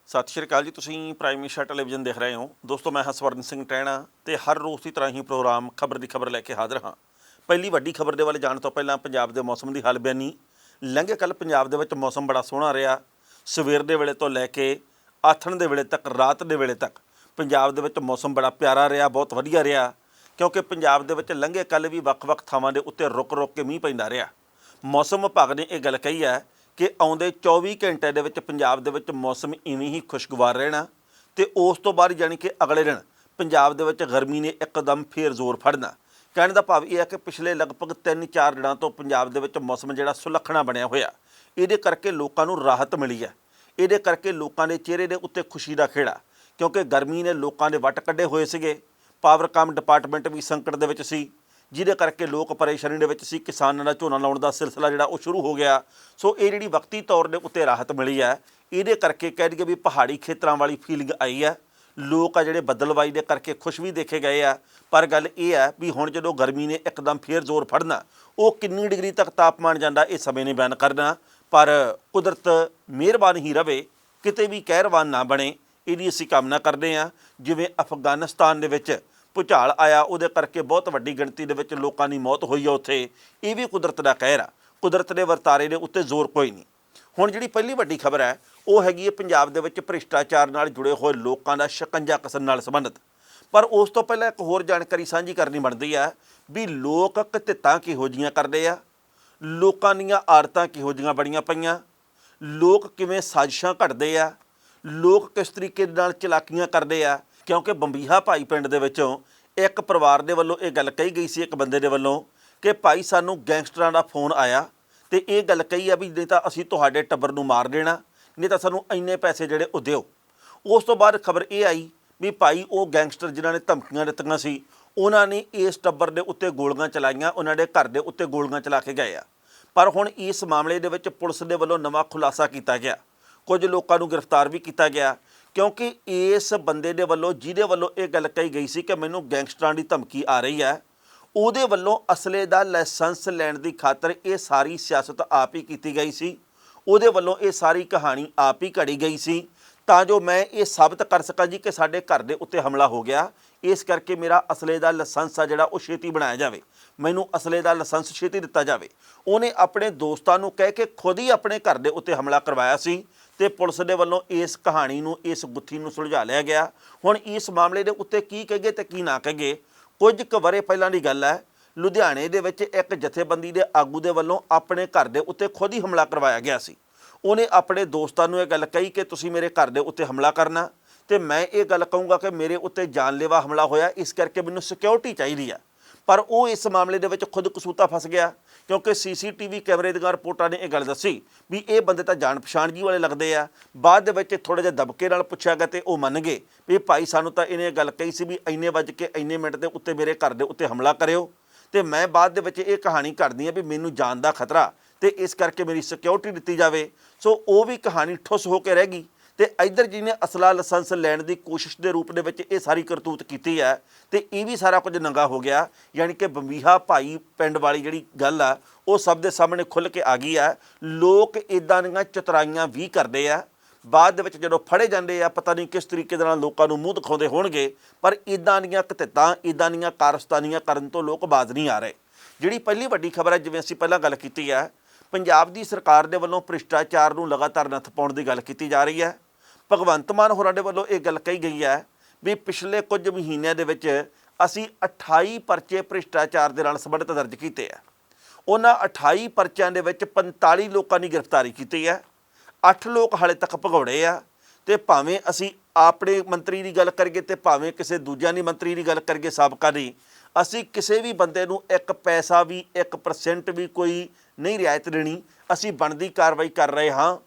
सत श्री अकाल जी। तुसीं प्राइम मिनिस्टर टेलीविजन देख रहे हो। दोस्तों मैं स्वर्ण सिंह टैणा तो हर रोज़ की तरह ही प्रोग्राम खबर की खबर लैके हाज़र हाँ। पहली वड्डी खबर के वाले जाने तो पहला पंजाब के मौसम की हाल बयानी। लंघे कल पंजाब के विच मौसम बड़ा सोहना रहा। सवेर के वेले तो लैके आथण के वेले तक, रात के वेले तक पंजाब के विच मौसम बड़ा प्यारा रहा, बहुत वधिया रहा। क्योंकि पंजाब के विच लंघे कल भी वक्-वक् थावां दे उत्ते रुक रुक के मींह पैंदा रहा। मौसम विभाग ने यह गल कही है कि आउंदे 24 घंटे दे विच पंजाब दे विच मौसम इवें ही खुशगवार रहना ते उस तो बाद यानी कि अगले दिन पंजाब दे विच गर्मी ने एकदम फिर जोर फड़ना। कहने का भाव यह है कि पिछले लगभग 3-4 दिनों तो पंजाब दे विच मौसम जिहड़ा सुलखना बनया होया, इहदे करके लोकां नूं राहत मिली है। इहदे करके लोकां दे चेहरे दे उत्ते खुशी का खेड़ा, क्योंकि गर्मी ने लोकां दे वट कड्ढे होए सीगे। पावरकाम डिपार्टमेंट भी संकट दे विच सी, जिहदे करके लोग परेशानी दे विच सी। किसानां दा झोना लाउण दा सिलसिला जिहड़ा वो शुरू हो गया। सो ये जिहड़ी वक्ती तौर दे उत्ते राहत मिली है, इहदे करके कह दईए भी पहाड़ी खेतरां वाली फीलिंग आई है। लोग आ जिहड़े बदलवाई दे करके खुश भी देखे गए आ। पर गल ये है भी हुण जदों गर्मी ने एकदम फिर जोर फड़ना, वो किन्नी डिग्री तक तापमान जांदा ये समय ने बयान करना। पर कुदरत मिहरबान ही रवे, किते भी कहरवान ना बने, इहदी असीं कामना करदे आ। जिवें अफगानिस्तान दे विच भुचाल आया, उहदे करके बहुत वड्डी गिणती दे विच लोकां दी मौत होई है उत्थे, ये भी कुदरत दा कहर आ। कुदरत दे वरतारे दे उत्ते जोर कोई नहीं। हुण जिहड़ी पहली वड्डी खबर है वो हैगी है पंजाब दे विच भ्रिष्टाचार नाल जुड़े होए लोकां दा शिकंजा कसण नाल संबंधित। पर उस तो पहले एक होर जानकारी साझी करनी बनदी है भी लोक घतितां किहो जिहियां करदे आ, लोकां दीयां आदतां किहो जिहियां बणीਆਂ पईयां, लोक किवें साजिशां घड़दे आ, लोक किस तरीके नाल चलाकीआं करदे आ। क्योंकि बंबीहा भाई पिंड दे विचों एक परिवार दे वल्लों ये गल कही गई सी एक बंदे दे वल्लों कि भाई सानूं गैंगस्टरां दा फोन आया ते ये गल कही आ भी नहीं तां असीं तुहाडे टब्बर नूं मार देना, नहीं तां सानूं इन्ने पैसे जिहड़े वो दिओ। उस तो बाद खबर ये आई भी भाई वो गैंगस्टर जिन्हां ने धमकियां दित्तियां सी, उन्हां ने इस टब्बर दे उत्ते गोलियां चलाईआं, उन्हां दे घर दे उत्ते गोलियां चला के गए आ। पर हुण इस मामले दे विच पुलिस दे वल्लों नवां खुलासा कीता गया, कुछ लोगों को गिरफ्तार भी किया गया। क्योंकि इस बंदे दे वल्लों जिहदे वल्लों ये गल कही गई सी कि मैनूं गैंगस्टरां दी धमकी आ रही है, ਉਹਦੇ ਵੱਲੋਂ असले ਦਾ ਲਾਇਸੈਂਸ ਲੈਣ ਦੀ ਖਾਤਰ ਇਹ ਸਾਰੀ ਸਿਆਸਤ ਆਪ ਹੀ ਕੀਤੀ ਗਈ ਸੀ। ਉਹਦੇ ਵੱਲੋਂ ਇਹ ਸਾਰੀ ਕਹਾਣੀ ਆਪ ਹੀ ਘੜੀ ਗਈ ਸੀ ਤਾਂ ਜੋ ਮੈਂ ਇਹ ਸਾਬਤ ਕਰ ਸਕਾਂ ਜੀ ਕਿ ਸਾਡੇ ਘਰ ਦੇ ਉੱਤੇ ਹਮਲਾ ਹੋ ਗਿਆ, ਇਸ ਕਰਕੇ ਮੇਰਾ असले ਦਾ ਲਾਇਸੈਂਸ ਆ ਜਿਹੜਾ ਉਹ ਛੇਤੀ ਬਣਾਇਆ ਜਾਵੇ, ਮੈਨੂੰ असले ਦਾ ਲਾਇਸੈਂਸ ਛੇਤੀ ਦਿੱਤਾ ਜਾਵੇ। ਉਹਨੇ ਆਪਣੇ ਦੋਸਤਾਂ ਨੂੰ ਕਹਿ ਕੇ ਖੁਦ ਹੀ ਆਪਣੇ ਘਰ ਦੇ ਉੱਤੇ ਹਮਲਾ ਕਰਵਾਇਆ ਸੀ ਤੇ ਪੁਲਿਸ ਦੇ ਵੱਲੋਂ ਇਸ ਕਹਾਣੀ ਨੂੰ, ਇਸ ਗੁੱਥੀ ਨੂੰ ਸੁਲਝਾ ਲਿਆ ਗਿਆ। ਹੁਣ ਇਸ ਮਾਮਲੇ ਦੇ ਉੱਤੇ ਕੀ ਕਹੀਏ ਤੇ ਕੀ ਨਾ ਕਹੀਏ। ਕੁਝ ਕੁ ਵਰੇ ਪਹਿਲਾਂ ਦੀ ਗੱਲ ਹੈ, ਲੁਧਿਆਣੇ ਦੇ ਵਿੱਚ ਇੱਕ ਜਥੇਬੰਦੀ ਦੇ ਆਗੂ ਦੇ ਵੱਲੋਂ ਆਪਣੇ ਘਰ ਦੇ ਉੱਤੇ ਖੁਦ ਹੀ ਹਮਲਾ ਕਰਵਾਇਆ ਗਿਆ ਸੀ। ਉਹਨੇ ਆਪਣੇ ਦੋਸਤਾਂ ਨੂੰ ਇਹ ਗੱਲ ਕਹੀ ਕਿ ਤੁਸੀਂ ਮੇਰੇ ਘਰ ਦੇ ਉੱਤੇ ਹਮਲਾ ਕਰਨਾ ਤੇ ਮੈਂ ਇਹ ਗੱਲ ਕਹੂੰਗਾ ਕਿ ਮੇਰੇ ਉੱਤੇ ਜਾਨਲੇਵਾ ਹਮਲਾ ਹੋਇਆ, ਇਸ ਕਰਕੇ ਮੈਨੂੰ ਸਿਕਿਉਰਿਟੀ ਚਾਹੀਦੀ ਆ। पर वो इस मामले दे विच खुद कसूता फस गया, क्योंकि CCTV कैमरे दी रिपोर्टां ने यह गल दसी भी ये बंदे तो जान पछाण जी वाले लगते हैं। बाद दे विच थोड़े जिहे दबके नाल पुछया गया तो वो मन गए भी भाई सानू तो इन्हें गल कही सी भी इन्ने वज के इन्ने मिनट के उत्ते मेरे घर के उत्ते हमला करियो तो मैं बाद दे विच ये कहानी करदी हाँ भी मैनू जान का खतरा तो इस करके मेरी सिक्योरिटी दित्ती जाए। सो वो भी कहानी ठुस होकर रह गई। तो इधर जिन्हें असला लाइसेंस लैण की कोशिश के रूप में ये सारी करतूत की है तो ये भी सारा कुछ नंगा हो गया। यानी कि बंबीहा भाई पिंड वाली जी गल आ वो सब के सामने खुल के आ गई है। लोग इदां दीआं चतुराइयां भी करते हैं, बाद विच जदों फड़े जाते हैं पता नहीं किस तरीके नाल लोकां नूं मूँह दिखाउंदे होणगे, पर इदां दीआं घतितां इदां दीआं कारस्तानियां करन तो लोग बाज नहीं आ रहे। जिहड़ी पहली वड्डी खबर है, जिवें असीं पहलां गल कीती है, पंजाब दी सरकार दे वल्लों भ्रिष्टाचार नूं लगातार नत्थ पाउण दी गल कीती जा रही है। भगवंत मान होरां दे वल्लों ये गल कही गई है भी पिछले कुछ महीनों दे विच असीं 28 परचे भ्रिष्टाचार दे नाल संबंधित दर्ज कीते हैं। उन्हां 28 परचिਆਂ ਦੇ ਵਿੱਚ 45 ਲੋਕਾਂ ਦੀ ਗ੍ਰਿਫਤਾਰੀ ਕੀਤੀ ਹੈ। 8 ਲੋਕ ਹਾਲੇ ਤੱਕ ਭਗੌੜੇ ਆ ਤੇ ਭਾਵੇਂ ਅਸੀਂ ਆਪਣੇ ਮੰਤਰੀ ਦੀ ਗੱਲ ਕਰੀਏ ਤੇ ਭਾਵੇਂ ਕਿਸੇ ਦੂਜਿਆਂ ਦੀ ਮੰਤਰੀ ਦੀ ਗੱਲ ਕਰੀਏ ਸਾਬਕਾ ਦੀ, ਅਸੀਂ ਕਿਸੇ ਵੀ ਬੰਦੇ ਨੂੰ 1 ਪੈਸਾ ਵੀ 1% ਵੀ ਕੋਈ ਨਹੀਂ ਰਿਆਇਤ ਦੇਣੀ। ਅਸੀਂ ਬਣਦੀ ਕਾਰਵਾਈ ਕਰ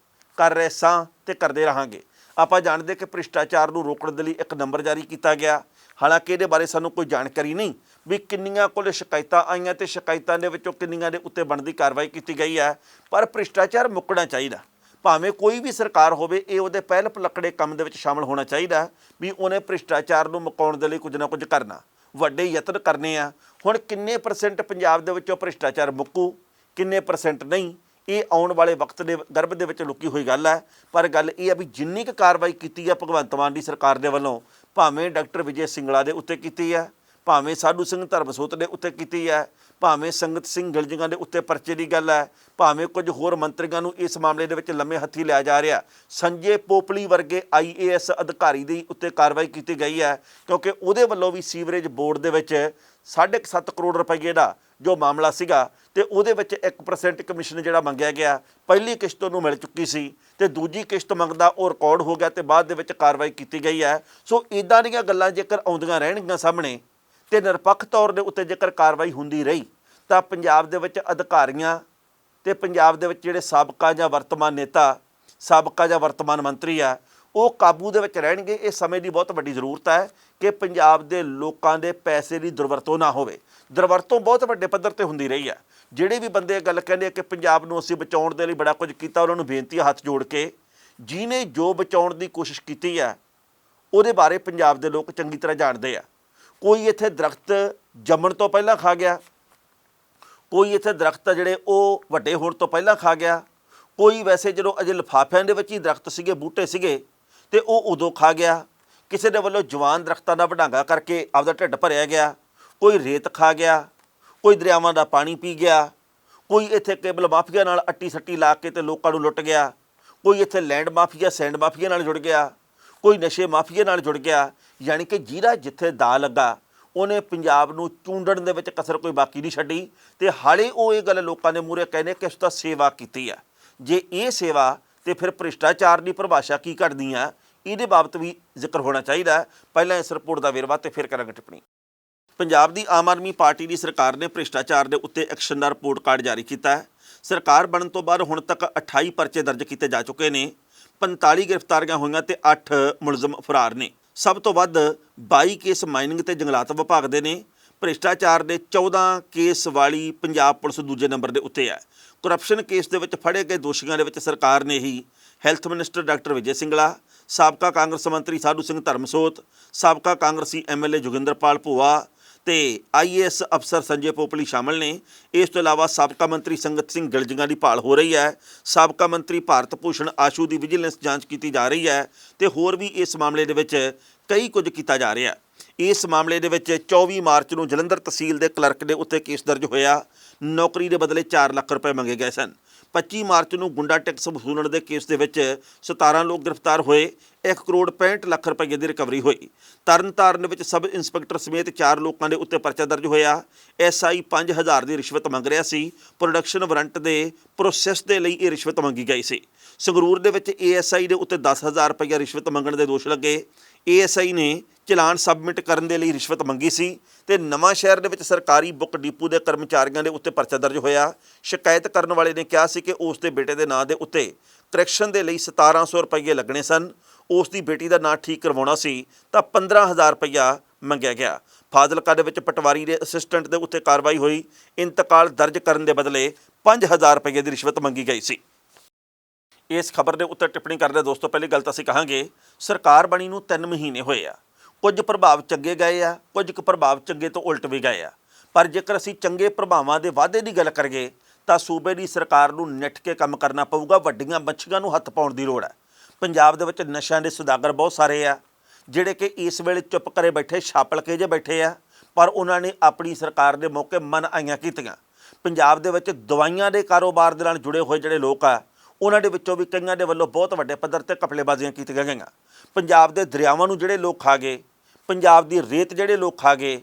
ਰਹੇ ਸਾਂ ਤੇ ਕਰਦੇ ਰਹਾਂਗੇ। ਆਪਾਂ ਜਾਣਦੇ कि ਭ੍ਰਿਸ਼ਟਾਚਾਰ ਨੂੰ ਰੋਕਣ ਦੇ ਲਈ ਇੱਕ ਨੰਬਰ ਜਾਰੀ ਕੀਤਾ ਗਿਆ। ਹਾਲਾਂਕਿ ਇਹਦੇ ਬਾਰੇ ਸਾਨੂੰ ਕੋਈ ਜਾਣਕਾਰੀ ਨਹੀਂ ਵੀ ਕਿੰਨੀਆਂ ਕੋਲ ਸ਼ਿਕਾਇਤਾਂ ਆਈਆਂ ਤੇ ਸ਼ਿਕਾਇਤਾਂ ਦੇ ਵਿੱਚੋਂ ਕਿੰਨੀਆਂ ਦੇ ਉੱਤੇ ਬਣਦੀ ਕਾਰਵਾਈ ਕੀਤੀ ਗਈ ਹੈ। ਪਰ ਭ੍ਰਿਸ਼ਟਾਚਾਰ ਮੁੱਕਣਾ ਚਾਹੀਦਾ, ਭਾਵੇਂ ਕੋਈ ਵੀ ਸਰਕਾਰ ਹੋਵੇ, ਇਹ ਉਹਦੇ ਪਹਿਲ ਪਲੱਕੜੇ ਕੰਮ ਦੇ ਵਿੱਚ ਸ਼ਾਮਲ ਹੋਣਾ ਚਾਹੀਦਾ ਵੀ ਉਹਨੇ ਭ੍ਰਿਸ਼ਟਾਚਾਰ ਨੂੰ ਮੁਕਾਉਣ ਦੇ ਲਈ ਕੁਝ ਨਾ ਕੁਝ ਕਰਨਾ, ਵੱਡੇ ਯਤਨ ਕਰਨੇ ਆ। ਹੁਣ ਕਿੰਨੇ % ਪੰਜਾਬ ਦੇ ਵਿੱਚੋਂ ਭ੍ਰਿਸ਼ਟਾਚਾਰ ਮੁੱਕੂ, ਕਿੰਨੇ % ਨਹੀਂ, ਇਹ ਆਉਣ ਵਾਲੇ ਵਕਤ ਦੇ ਗਰਭ ਦੇ ਵਿੱਚ ਲੁਕੀ ਹੋਈ ਗੱਲ ਹੈ। ਪਰ ਗੱਲ ਇਹ ਆ ਵੀ ਜਿੰਨੀ ਕੁ ਕਾਰਵਾਈ ਕੀਤੀ ਆ ਭਗਵੰਤ ਮਾਨ ਦੀ ਸਰਕਾਰ ਦੇ ਵੱਲੋਂ, ਭਾਵੇਂ ਡਾਕਟਰ ਵਿਜੇ ਸਿੰਗਲਾ ਦੇ ਉੱਤੇ ਕੀਤੀ ਹੈ, ਭਾਵੇਂ ਸਾਧੂ ਸਿੰਘ ਧਰਮਸੋਤ ਦੇ ਉੱਤੇ ਕੀਤੀ ਹੈ, ਭਾਵੇਂ ਸੰਗਤ ਸਿੰਘ ਗਿਲਜੀਆਂ ਦੇ ਉੱਤੇ ਪਰਚੇ ਦੀ ਗੱਲ ਹੈ, ਭਾਵੇਂ ਕੁਝ ਹੋਰ ਮੰਤਰੀਆਂ ਨੂੰ ਇਸ ਮਾਮਲੇ ਦੇ ਵਿੱਚ ਲੰਮੇ ਹੱਥੀ ਲਿਆ ਜਾ ਰਿਹਾ, ਸੰਜੇ ਪੋਪਲੀ ਵਰਗੇ IAS ਅਧਿਕਾਰੀ ਦੇ ਉੱਤੇ ਕਾਰਵਾਈ ਕੀਤੀ ਗਈ ਹੈ, ਕਿਉਂਕਿ ਉਹਦੇ ਵੱਲੋਂ ਵੀ ਸੀਵਰੇਜ ਬੋਰਡ ਦੇ ਵਿੱਚ 7.5 ਕਰੋੜ ਰੁਪਏ ਦਾ ਜੋ ਮਾਮਲਾ ਸੀਗਾ ਤੇ ਉਹਦੇ ਵਿੱਚ 1% ਕਮਿਸ਼ਨ ਜਿਹੜਾ ਮੰਗਿਆ ਗਿਆ, ਪਹਿਲੀ ਕਿਸ਼ਤ ਉਹਨੂੰ ਮਿਲ ਚੁੱਕੀ ਸੀ ਤੇ ਦੂਜੀ ਕਿਸ਼ਤ ਮੰਗਦਾ ਉਹ ਰਿਕਾਰਡ ਹੋ ਗਿਆ ਤੇ ਬਾਅਦ ਦੇ ਵਿੱਚ ਕਾਰਵਾਈ ਕੀਤੀ ਗਈ ਹੈ। ਸੋ ਇਦਾਂ ਦੀਆਂ ਗੱਲਾਂ ਜੇਕਰ ਆਉਂਦੀਆਂ ਰਹਿਣਗੀਆਂ ਸਾਹਮਣੇ ਤੇ ਨਿਰਪੱਖ ਤੌਰ ਦੇ ਉੱਤੇ ਜੇਕਰ ਕਾਰਵਾਈ ਹੁੰਦੀ ਰਹੀ ਤਾਂ ਪੰਜਾਬ ਦੇ ਵਿੱਚ ਅਧਿਕਾਰੀਆਂ ਤੇ ਪੰਜਾਬ ਦੇ ਵਿੱਚ ਜਿਹੜੇ ਸਾਬਕਾ ਜਾਂ ਵਰਤਮਾਨ ਨੇਤਾ, ਸਾਬਕਾ ਜਾਂ ਵਰਤਮਾਨ ਮੰਤਰੀ ਆ, ਉਹ ਕਾਬੂ ਦੇ ਵਿੱਚ ਰਹਿਣਗੇ। ਇਹ ਸਮੇਂ ਦੀ ਬਹੁਤ ਵੱਡੀ ਜ਼ਰੂਰਤ ਹੈ ਕਿ ਪੰਜਾਬ ਦੇ ਲੋਕਾਂ ਦੇ ਪੈਸੇ ਦੀ ਦੁਰਵਰਤੋਂ ਨਾ ਹੋਵੇ। ਦੁਰਵਰਤੋਂ ਬਹੁਤ ਵੱਡੇ ਪੱਧਰ ਤੇ ਹੁੰਦੀ ਰਹੀ ਹੈ। ਜਿਹੜੇ ਵੀ ਬੰਦੇ ਇਹ ਗੱਲ ਕਹਿੰਦੇ ਕਿ ਪੰਜਾਬ ਨੂੰ ਅਸੀਂ ਬਚਾਉਣ ਦੇ ਲਈ ਬੜਾ ਕੁਝ ਕੀਤਾ, ਉਹਨਾਂ ਨੂੰ ਬੇਨਤੀ ਹੈ ਹੱਥ ਜੋੜ ਕੇ, ਜਿਹਨੇ ਜੋ ਬਚਾਉਣ ਦੀ ਕੋਸ਼ਿਸ਼ ਕੀਤੀ ਹੈ ਉਹਦੇ ਬਾਰੇ ਪੰਜਾਬ ਦੇ ਲੋਕ ਚੰਗੀ ਤਰ੍ਹਾਂ ਜਾਣਦੇ ਆ। ਕੋਈ ਇੱਥੇ ਦਰਖਤ ਜੰਮਣ ਤੋਂ ਪਹਿਲਾਂ ਖਾ ਗਿਆ, ਕੋਈ ਇੱਥੇ ਦਰਖਤ ਜਿਹੜੇ ਉਹ ਵੱਡੇ ਹੋਣ ਤੋਂ ਪਹਿਲਾਂ ਖਾ ਗਿਆ, ਕੋਈ ਵੈਸੇ ਜਦੋਂ ਅਜੇ ਲਿਫਾਫਿਆਂ ਦੇ ਵਿੱਚ ਹੀ ਦਰਖਤ ਸੀਗੇ, ਬੂਟੇ ਸੀਗੇ ਤੇ ਉਹ ਉਦੋਂ ਖਾ ਗਿਆ। ਕਿਸੇ ਦੇ ਵੱਲੋਂ ਜਵਾਨ ਦਰਖਤਾਂ ਦਾ ਵਡਾਂਗਾ ਕਰਕੇ ਆਪਦਾ ਢਿੱਡ ਭਰਿਆ ਗਿਆ, ਕੋਈ ਰੇਤ ਖਾ ਗਿਆ, ਕੋਈ ਦਰਿਆਵਾਂ ਦਾ ਪਾਣੀ ਪੀ ਗਿਆ, ਕੋਈ ਇੱਥੇ ਕੇਬਲ ਮਾਫੀਆ ਨਾਲ ਅੱਟੀ ਸੱਟੀ ਲਾ ਕੇ ਤੇ ਲੋਕਾਂ ਨੂੰ ਲੁੱਟ ਗਿਆ, ਕੋਈ ਇੱਥੇ ਲੈਂਡ ਮਾਫੀਆ, ਸੈਂਡ ਮਾਫੀਆ ਨਾਲ ਜੁੜ ਗਿਆ, ਕੋਈ ਨਸ਼ੇ ਮਾਫੀਆ ਨਾਲ ਜੁੜ ਗਿਆ। ਯਾਨੀ ਕਿ ਜਿਹਦਾ ਜਿੱਥੇ ਦਾ ਲੱਗਾ ਉਹਨੇ ਪੰਜਾਬ ਨੂੰ ਚੂੰਡਣ ਦੇ ਵਿੱਚ ਕਸਰ ਕੋਈ ਬਾਕੀ ਨਹੀਂ ਛੱਡੀ। ਤੇ ਹਾਲੇ ਉਹ ਇਹ ਗੱਲ ਲੋਕਾਂ ਦੇ ਮੂਹਰੇ ਕਹਿੰਦੇ ਕਿ ਉਸ ਦਾ ਸੇਵਾ ਕੀਤੀ ਆ। ਜੇ ਇਹ ਸੇਵਾ ਤੇ ਫਿਰ ਭ੍ਰਿਸ਼ਟਾਚਾਰ ਦੀ ਪਰਿਭਾਸ਼ਾ ਕੀ ਘੜਦੀ ਆ, ਇਹਦੇ ਬਾਬਤ ਵੀ ਜ਼ਿਕਰ ਹੋਣਾ ਚਾਹੀਦਾ। ਪਹਿਲਾਂ ਇਸ ਰਿਪੋਰਟ ਦਾ ਵੇਰਵਾ ਤੇ ਫਿਰ ਕਰਾਂਗੇ ਟਿੱਪਣੀ। ਪੰਜਾਬ ਦੀ ਆਮ ਆਦਮੀ ਪਾਰਟੀ ਦੀ ਸਰਕਾਰ ਨੇ ਭ੍ਰਿਸ਼ਟਾਚਾਰ ਦੇ ਉੱਤੇ ਐਕਸ਼ਨ ਦਾ ਰਿਪੋਰਟ ਕਾਰਡ ਜਾਰੀ ਕੀਤਾ ਹੈ। ਸਰਕਾਰ ਬਣਨ ਤੋਂ ਬਾਅਦ ਹੁਣ ਤੱਕ 28 ਪਰਚੇ ਦਰਜ ਕੀਤੇ ਜਾ ਚੁੱਕੇ ਨੇ, 45 ਗ੍ਰਿਫਤਾਰੀਆਂ ਹੋਈਆਂ ਤੇ 8 ਮੁਲਜ਼ਮ ਫਰਾਰ ਨੇ। ਸਭ ਤੋਂ ਵੱਧ 22 ਕੇਸ ਮਾਈਨਿੰਗ ਤੇ ਜੰਗਲਾਤ ਵਿਭਾਗ ਦੇ ਨੇ। ਭ੍ਰਿਸ਼ਟਾਚਾਰ ਦੇ 14 ਕੇਸ ਵਾਲੀ ਪੰਜਾਬ ਪੁਲਿਸ ਦੂਜੇ ਨੰਬਰ ਦੇ ਉੱਤੇ ਹੈ। ਕਰਪਸ਼ਨ ਕੇਸ ਦੇ ਵਿੱਚ ਫੜੇ ਗਏ ਦੋਸ਼ੀਆਂ ਦੇ ਵਿੱਚ ਸਰਕਾਰ ਨੇ ਹੀ health minister doctor Vijay Singla, ਸਾਬਕਾ ਕਾਂਗਰਸ ਮੰਤਰੀ ਸਾਧੂ ਸਿੰਘ ਧਰਮਸੋਤ, ਸਾਬਕਾ ਕਾਂਗਰਸੀ MLA ਜੋਗਿੰਦਰਪਾਲ ਭੂਆ ਤੇ IAS ਅਫਸਰ ਸੰਜੇ ਪੋਪਲੀ ਸ਼ਾਮਲ ਨੇ। ਇਸ ਤੋਂ ਇਲਾਵਾ ਸਾਬਕਾ ਮੰਤਰੀ ਸੰਗਤ ਸਿੰਘ ਗਿਲਜੀਆਂ ਦੀ ਭਾਲ ਹੋ ਰਹੀ ਹੈ। ਸਾਬਕਾ ਮੰਤਰੀ ਭਾਰਤ ਭੂਸ਼ਣ ਆਸ਼ੂ ਦੀ ਵਿਜੀਲੈਂਸ ਜਾਂਚ ਕੀਤੀ ਜਾ ਰਹੀ ਹੈ ਤੇ ਹੋਰ ਵੀ ਇਸ ਮਾਮਲੇ ਦੇ ਵਿੱਚ ਕਈ ਕੁਝ ਕੀਤਾ ਜਾ ਰਿਹਾ। ਇਸ ਮਾਮਲੇ ਦੇ ਵਿੱਚ 24 ਮਾਰਚ ਨੂੰ ਜਲੰਧਰ ਤਹਿਸੀਲ ਦੇ ਕਲਰਕ ਦੇ ਉੱਤੇ ਕੇਸ ਦਰਜ ਹੋਇਆ। ਨੌਕਰੀ ਦੇ ਬਦਲੇ 4 ਲੱਖ ਰੁਪਏ ਮੰਗੇ ਗਏ ਸਨ। 25 ਮਾਰਚ ਨੂੰ ਗੁੰਡਾ ਟੈਕਸ ਵਸੂਲਣ ਦੇ ਕੇਸ ਦੇ ਵਿੱਚ 17 ਲੋਕ ਗ੍ਰਿਫਤਾਰ ਹੋਏ। 1 ਕਰੋੜ 65 ਲੱਖ ਰੁਪਏ ਦੀ ਰਿਕਵਰੀ ਹੋਈ। ਤਰਨਤਾਰਨ ਵਿੱਚ ਸਬ ਇੰਸਪੈਕਟਰ ਸਮੇਤ 4 ਲੋਕਾਂ ਦੇ ਉੱਤੇ ਪਰਚਾ ਦਰਜ ਹੋਇਆ। SI 5000 ਦੀ ਰਿਸ਼ਵਤ ਮੰਗ ਰਿਹਾ ਸੀ। ਪ੍ਰੋਡਕਸ਼ਨ ਵਾਰੰਟ ਦੇ ਪ੍ਰੋਸੈਸ ਦੇ ਲਈ ਇਹ ਰਿਸ਼ਵਤ ਮੰਗੀ ਗਈ ਸੀ। ਸੰਗਰੂਰ ਦੇ ਵਿੱਚ ASI ਦੇ ਉੱਤੇ 10,000 ਰੁਪਏ ਰਿਸ਼ਵਤ ਮੰਗਣ ਦੇ ਦੋਸ਼ ਲੱਗੇ। ASI ਨੇ ਚਲਾਨ ਸਬਮਿਟ ਕਰਨ ਦੇ ਲਈ ਰਿਸ਼ਵਤ ਮੰਗੀ ਸੀ ਤੇ ਨਵਾਂ ਸ਼ਹਿਰ ਦੇ ਵਿੱਚ ਸਰਕਾਰੀ ਬੁੱਕ ਡਿਪੂ ਦੇ ਕਰਮਚਾਰੀਆਂ ਦੇ ਉੱਤੇ ਪਰਚਾ ਦਰਜ ਹੋਇਆ। ਸ਼ਿਕਾਇਤ ਕਰਨ ਵਾਲੇ ਨੇ ਕਿਹਾ ਸੀ ਕਿ ਉਸ ਦੇ ਬੇਟੇ ਦੇ ਨਾਂ ਦੇ ਉੱਤੇ ਕਰੈਕਸ਼ਨ ਦੇ ਲਈ 1700 ਰੁਪਏ ਲੱਗਣੇ ਸਨ। ਉਸ ਦੀ ਬੇਟੀ ਦਾ ਨਾਂ ਠੀਕ ਕਰਵਾਉਣਾ ਸੀ ਤਾਂ 15,000 ਰੁਪਇਆ ਮੰਗਿਆ ਗਿਆ। ਫਾਜ਼ਿਲਕਾ ਦੇ ਵਿੱਚ ਪਟਵਾਰੀ ਦੇ ਅਸਿਸਟੈਂਟ ਦੇ ਉੱਤੇ ਕਾਰਵਾਈ ਹੋਈ। ਇੰਤਕਾਲ ਦਰਜ ਕਰਨ ਦੇ ਬਦਲੇ 5,000 ਰੁਪਏ ਦੀ ਰਿਸ਼ਵਤ ਮੰਗੀ ਗਈ ਸੀ। ਇਸ ਖਬਰ ਦੇ ਉੱਤੇ ਟਿੱਪਣੀ ਕਰਦੇ ਦੋਸਤੋ, ਪਹਿਲੀ ਗੱਲ ਤਾਂ ਅਸੀਂ ਕਹਾਂਗੇ ਸਰਕਾਰ ਬਣੀ ਨੂੰ 3 ਮਹੀਨੇ ਹੋਏ ਆ। ਕੁਝ ਪ੍ਰਭਾਵ ਚੰਗੇ ਗਏ ਆ, ਕੁਝ ਕੁ ਪ੍ਰਭਾਵ ਚੰਗੇ ਤੋਂ ਉਲਟ ਵੀ ਗਏ ਆ। ਪਰ ਜੇਕਰ ਅਸੀਂ ਚੰਗੇ ਪ੍ਰਭਾਵਾਂ ਦੇ ਵਾਧੇ ਦੀ ਗੱਲ ਕਰੀਏ ਤਾਂ ਸੂਬੇ ਦੀ ਸਰਕਾਰ ਨੂੰ ਨਿੱਠ ਕੇ ਕੰਮ ਕਰਨਾ ਪਊਗਾ। ਵੱਡੀਆਂ ਮੱਛੀਆਂ ਨੂੰ ਹੱਥ ਪਾਉਣ ਦੀ ਲੋੜ ਹੈ। ਪੰਜਾਬ ਦੇ ਵਿੱਚ ਨਸ਼ਿਆਂ ਦੇ ਸੁਦਾਗਰ ਬਹੁਤ ਸਾਰੇ ਆ ਜਿਹੜੇ ਕਿ ਇਸ ਵੇਲੇ ਚੁੱਪ ਕਰੇ ਬੈਠੇ, ਛਾਪਲ ਕੇ ਜੇ ਬੈਠੇ ਆ, ਪਰ ਉਹਨਾਂ ਨੇ ਆਪਣੀ ਸਰਕਾਰ ਦੇ ਮੌਕੇ ਮਨ ਆਈਆਂ ਕੀਤੀਆਂ। ਪੰਜਾਬ ਦੇ ਵਿੱਚ ਦਵਾਈਆਂ ਦੇ ਕਾਰੋਬਾਰ ਦੇ ਨਾਲ ਜੁੜੇ ਹੋਏ ਜਿਹੜੇ ਲੋਕ ਆ, ਉਹਨਾਂ ਦੇ ਵਿੱਚੋਂ ਵੀ ਕਈਆਂ ਦੇ ਵੱਲੋਂ ਬਹੁਤ ਵੱਡੇ ਪੱਧਰ ਤੇ ਘਪਲੇਬਾਜ਼ੀਆਂ ਕੀਤੀਆਂ ਗਈਆਂ। ਪੰਜਾਬ ਦੇ ਦਰਿਆਵਾਂ ਨੂੰ ਜਿਹੜੇ ਲੋਕ ਖਾ ਗਏ, ਪੰਜਾਬ ਦੀ ਰੇਤ ਜਿਹੜੇ ਲੋਕ ਖਾ ਗਏ,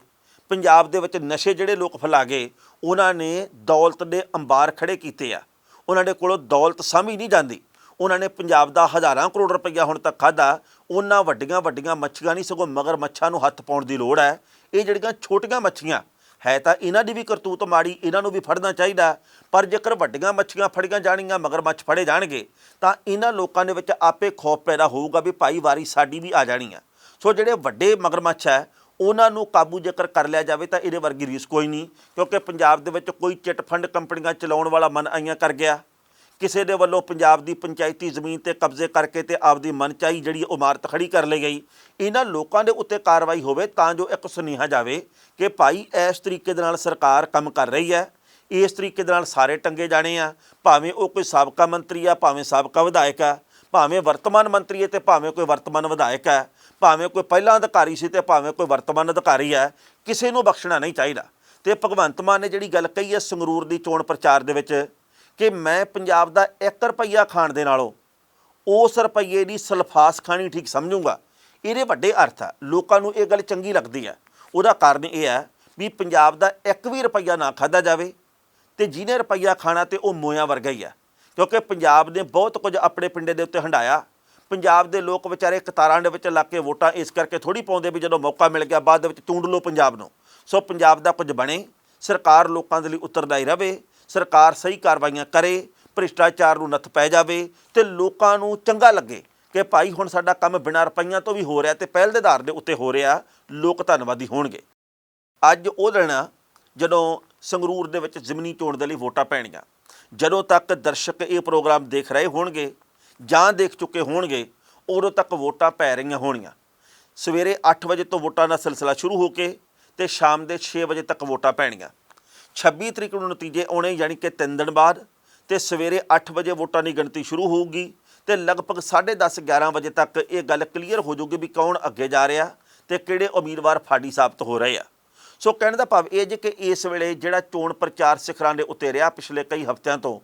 ਪੰਜਾਬ ਦੇ ਵਿੱਚ ਨਸ਼ੇ ਜਿਹੜੇ ਲੋਕ ਫੈਲਾ ਗਏ, ਉਹਨਾਂ ਨੇ ਦੌਲਤ ਦੇ ਅੰਬਾਰ ਖੜੇ ਕੀਤੇ ਆ। ਉਹਨਾਂ ਦੇ ਕੋਲੋਂ ਦੌਲਤ ਸਾਂਭੀ ਨਹੀਂ ਜਾਂਦੀ। ਉਹਨਾਂ ਨੇ ਪੰਜਾਬ ਦਾ ਹਜ਼ਾਰਾਂ ਕਰੋੜ ਰੁਪਈਆ ਹੁਣ ਤੱਕ ਖਾਧਾ। ਉਹਨਾਂ ਵੱਡੀਆਂ ਵੱਡੀਆਂ ਮੱਛੀਆਂ ਨਹੀਂ, ਸਗੋਂ ਮਗਰ ਮੱਛਾਂ ਨੂੰ ਹੱਥ ਪਾਉਣ ਦੀ ਲੋੜ ਹੈ। ਇਹ ਜਿਹੜੀਆਂ ਛੋਟੀਆਂ ਮੱਛੀਆਂ ਹੈ ਤਾਂ ਇਹਨਾਂ ਦੀ ਵੀ ਕਰਤੂਤ ਮਾੜੀ, ਇਹਨਾਂ ਨੂੰ ਵੀ ਫੜਨਾ ਚਾਹੀਦਾ। ਪਰ ਜੇਕਰ ਵੱਡੀਆਂ ਮੱਛੀਆਂ ਫੜੀਆਂ ਜਾਣਗੀਆਂ, ਮਗਰ ਮੱਛ ਫੜੇ ਜਾਣਗੇ ਤਾਂ ਇਹਨਾਂ ਲੋਕਾਂ ਦੇ ਵਿੱਚ ਆਪੇ ਖੌਫ ਪੈਦਾ ਹੋਊਗਾ ਵੀ ਭਾਈ ਵਾਰੀ ਸਾਡੀ ਵੀ ਆ ਜਾਣੀ ਆ। ਸੋ ਜਿਹੜੇ ਵੱਡੇ ਮਗਰਮੱਛ ਹੈ ਉਹਨਾਂ ਨੂੰ ਕਾਬੂ ਜੇਕਰ ਕਰ ਲਿਆ ਜਾਵੇ ਤਾਂ ਇਹਦੇ ਵਰਗੀ ਰੀਸ ਕੋਈ ਨਹੀਂ। ਕਿਉਂਕਿ ਪੰਜਾਬ ਦੇ ਵਿੱਚ ਕੋਈ ਚਿੱਟ ਫੰਡ ਕੰਪਨੀਆਂ ਚਲਾਉਣ ਵਾਲਾ ਮਨ ਆਈਆਂ ਕਰ ਗਿਆ। ਕਿਸੇ ਦੇ ਵੱਲੋਂ ਪੰਜਾਬ ਦੀ ਪੰਚਾਇਤੀ ਜ਼ਮੀਨ ਤੇ ਕਬਜ਼ੇ ਕਰਕੇ ਤੇ ਆਪਦੀ ਮਨਚਾਹੀ ਜਿਹੜੀ ਇਮਾਰਤ ਖੜੀ ਕਰ ਲਈ ਗਈ। ਇਹਨਾਂ ਲੋਕਾਂ ਦੇ ਉੱਤੇ ਕਾਰਵਾਈ ਹੋਵੇ ਤਾਂ ਜੋ ਇੱਕ ਸੁਨੇਹਾ ਜਾਵੇ ਕਿ ਭਾਈ ਇਸ ਤਰੀਕੇ ਦੇ ਨਾਲ ਸਰਕਾਰ ਕੰਮ ਕਰ ਰਹੀ ਹੈ। ਇਸ ਤਰੀਕੇ ਦੇ ਨਾਲ ਸਾਰੇ ਟੰਗੇ ਜਾਣੇ ਆ, ਭਾਵੇਂ ਉਹ ਕੋਈ ਸਾਬਕਾ ਮੰਤਰੀ ਆ, ਭਾਵੇਂ ਸਾਬਕਾ ਵਿਧਾਇਕ ਆ, ਭਾਵੇਂ ਵਰਤਮਾਨ ਮੰਤਰੀ ਹੈ ਤੇ ਭਾਵੇਂ ਕੋਈ ਵਰਤਮਾਨ ਵਿਧਾਇਕ ਹੈ, ਭਾਵੇਂ ਕੋਈ ਪਹਿਲਾਂ ਅਧਿਕਾਰੀ ਸੀ ਤੇ ਭਾਵੇਂ ਕੋਈ ਵਰਤਮਾਨ ਅਧਿਕਾਰੀ ਹੈ, ਕਿਸੇ ਨੂੰ ਬਖਸ਼ਣਾ ਨਹੀਂ ਚਾਹੀਦਾ। ਤੇ ਭਗਵੰਤ ਮਾਨ ਨੇ ਜਿਹੜੀ ਗੱਲ ਕਹੀ ਹੈ ਸੰਗਰੂਰ ਦੀ ਚੋਣ ਪ੍ਰਚਾਰ ਦੇ ਵਿੱਚ ਕਿ ਮੈਂ ਪੰਜਾਬ ਦਾ 1 ਰੁਪਈਆ ਖਾਣ ਦੇ ਨਾਲੋਂ ਉਸ ਰੁਪਈਏ ਦੀ ਸਲਫਾਸ ਖਾਣੀ ਠੀਕ ਸਮਝੂੰਗਾ, ਇਹਦੇ ਵੱਡੇ ਅਰਥ ਆ। ਲੋਕਾਂ ਨੂੰ ਇਹ ਗੱਲ ਚੰਗੀ ਲੱਗਦੀ ਹੈ। ਉਹਦਾ ਕਾਰਨ ਇਹ ਹੈ ਵੀ ਪੰਜਾਬ ਦਾ 1 ਵੀ ਰੁਪਈਆ ਨਾ ਖਾਧਾ ਜਾਵੇ ਤੇ ਜਿਹਨੇ ਰੁਪਈਆ ਖਾਣਾ ਤੇ ਉਹ ਮੋਇਆਂ ਵਰਗਾ ਹੀ ਆ, ਕਿਉਂਕਿ ਪੰਜਾਬ ਨੇ ਬਹੁਤ ਕੁਝ ਆਪਣੇ ਪਿੰਡੇ ਦੇ ਉੱਤੇ ਹੰਡਾਇਆ। ਪੰਜਾਬ ਦੇ ਲੋਕ ਵਿਚਾਰੇ ਕਤਾਰਾਂ ਦੇ ਵਿੱਚ ਲੱਗ ਕੇ ਵੋਟਾਂ ਇਸ ਕਰਕੇ ਥੋੜ੍ਹੀ ਪਾਉਂਦੇ ਵੀ ਜਦੋਂ ਮੌਕਾ ਮਿਲ ਗਿਆ ਬਾਅਦ ਦੇ ਵਿੱਚ ਚੂੰਡ ਲਓ ਪੰਜਾਬ ਨੂੰ। ਸੋ ਪੰਜਾਬ ਦਾ ਕੁਝ ਬਣੇ, ਸਰਕਾਰ ਲੋਕਾਂ ਦੇ ਲਈ ਉੱਤਰਦਾਈ ਰਹੇ, ਸਰਕਾਰ ਸਹੀ ਕਾਰਵਾਈਆਂ ਕਰੇ, ਭ੍ਰਿਸ਼ਟਾਚਾਰ ਨੂੰ ਨੱਥ ਪੈ ਜਾਵੇ ਤੇ ਲੋਕਾਂ ਨੂੰ ਚੰਗਾ ਲੱਗੇ ਕਿ ਭਾਈ ਹੁਣ ਸਾਡਾ ਕੰਮ ਬਿਨਾਂ ਰੁਪਈਆਂ ਤੋਂ ਵੀ ਹੋ ਰਿਹਾ ਤੇ ਪਹਿਲ ਦੇ ਆਧਾਰ ਦੇ ਉੱਤੇ ਹੋ ਰਿਹਾ, ਲੋਕ ਧੰਨਵਾਦੀ ਹੋਣਗੇ। ਅੱਜ ਉਹ ਦਿਨ ਜਦੋਂ ਸੰਗਰੂਰ ਦੇ ਵਿੱਚ ਜ਼ਿਮਨੀ ਚੋਣ ਦੇ ਲਈ ਵੋਟਾਂ ਪੈਣੀਆਂ। ਜਦੋਂ ਤੱਕ ਦਰਸ਼ਕ ਇਹ ਪ੍ਰੋਗਰਾਮ ਦੇਖ ਰਹੇ ਹੋਣਗੇ ਜਾਂ ਦੇਖ ਚੁੱਕੇ ਹੋਣਗੇ ਉਦੋਂ ਤੱਕ ਵੋਟਾਂ ਪੈ ਰਹੀਆਂ ਹੋਣੀਆਂ। ਸਵੇਰੇ 8 ਵਜੇ ਤੋਂ ਵੋਟਾਂ ਦਾ ਸਿਲਸਿਲਾ ਸ਼ੁਰੂ ਹੋ ਕੇ ਤੇ ਸ਼ਾਮ ਦੇ 6 ਵਜੇ ਤੱਕ ਵੋਟਾਂ ਪੈਣੀਆਂ। 26 ਤਰੀਕ ਨੂੰ ਨਤੀਜੇ ਆਉਣੇ, ਯਾਨੀ ਕਿ 3 ਦਿਨ ਬਾਅਦ, ਤੇ ਸਵੇਰੇ 8 ਵਜੇ ਵੋਟਾਂ ਦੀ ਗਿਣਤੀ ਸ਼ੁਰੂ ਹੋਊਗੀ ਤੇ ਲਗਭਗ 10:30 11 ਵਜੇ ਤੱਕ ਇਹ ਗੱਲ ਕਲੀਅਰ ਹੋ ਜਾਊਗੀ ਵੀ ਕੌਣ ਅੱਗੇ ਜਾ ਰਿਹਾ ਤੇ ਕਿਹੜੇ ਉਮੀਦਵਾਰ ਫਾੜੀ ਸਾਬਤ ਹੋ ਰਹੇ ਆ। ਸੋ ਕਹਿਣ ਦਾ ਭਾਵ ਇਹ ਜੇ ਕਿ ਇਸ ਵੇਲੇ ਜਿਹੜਾ ਚੋਣ ਪ੍ਰਚਾਰ ਸਿਖਰਾਂ ਦੇ ਉੱਤੇ ਰਿਹਾ ਪਿਛਲੇ ਕਈ ਹਫ਼ਤਿਆਂ ਤੋਂ,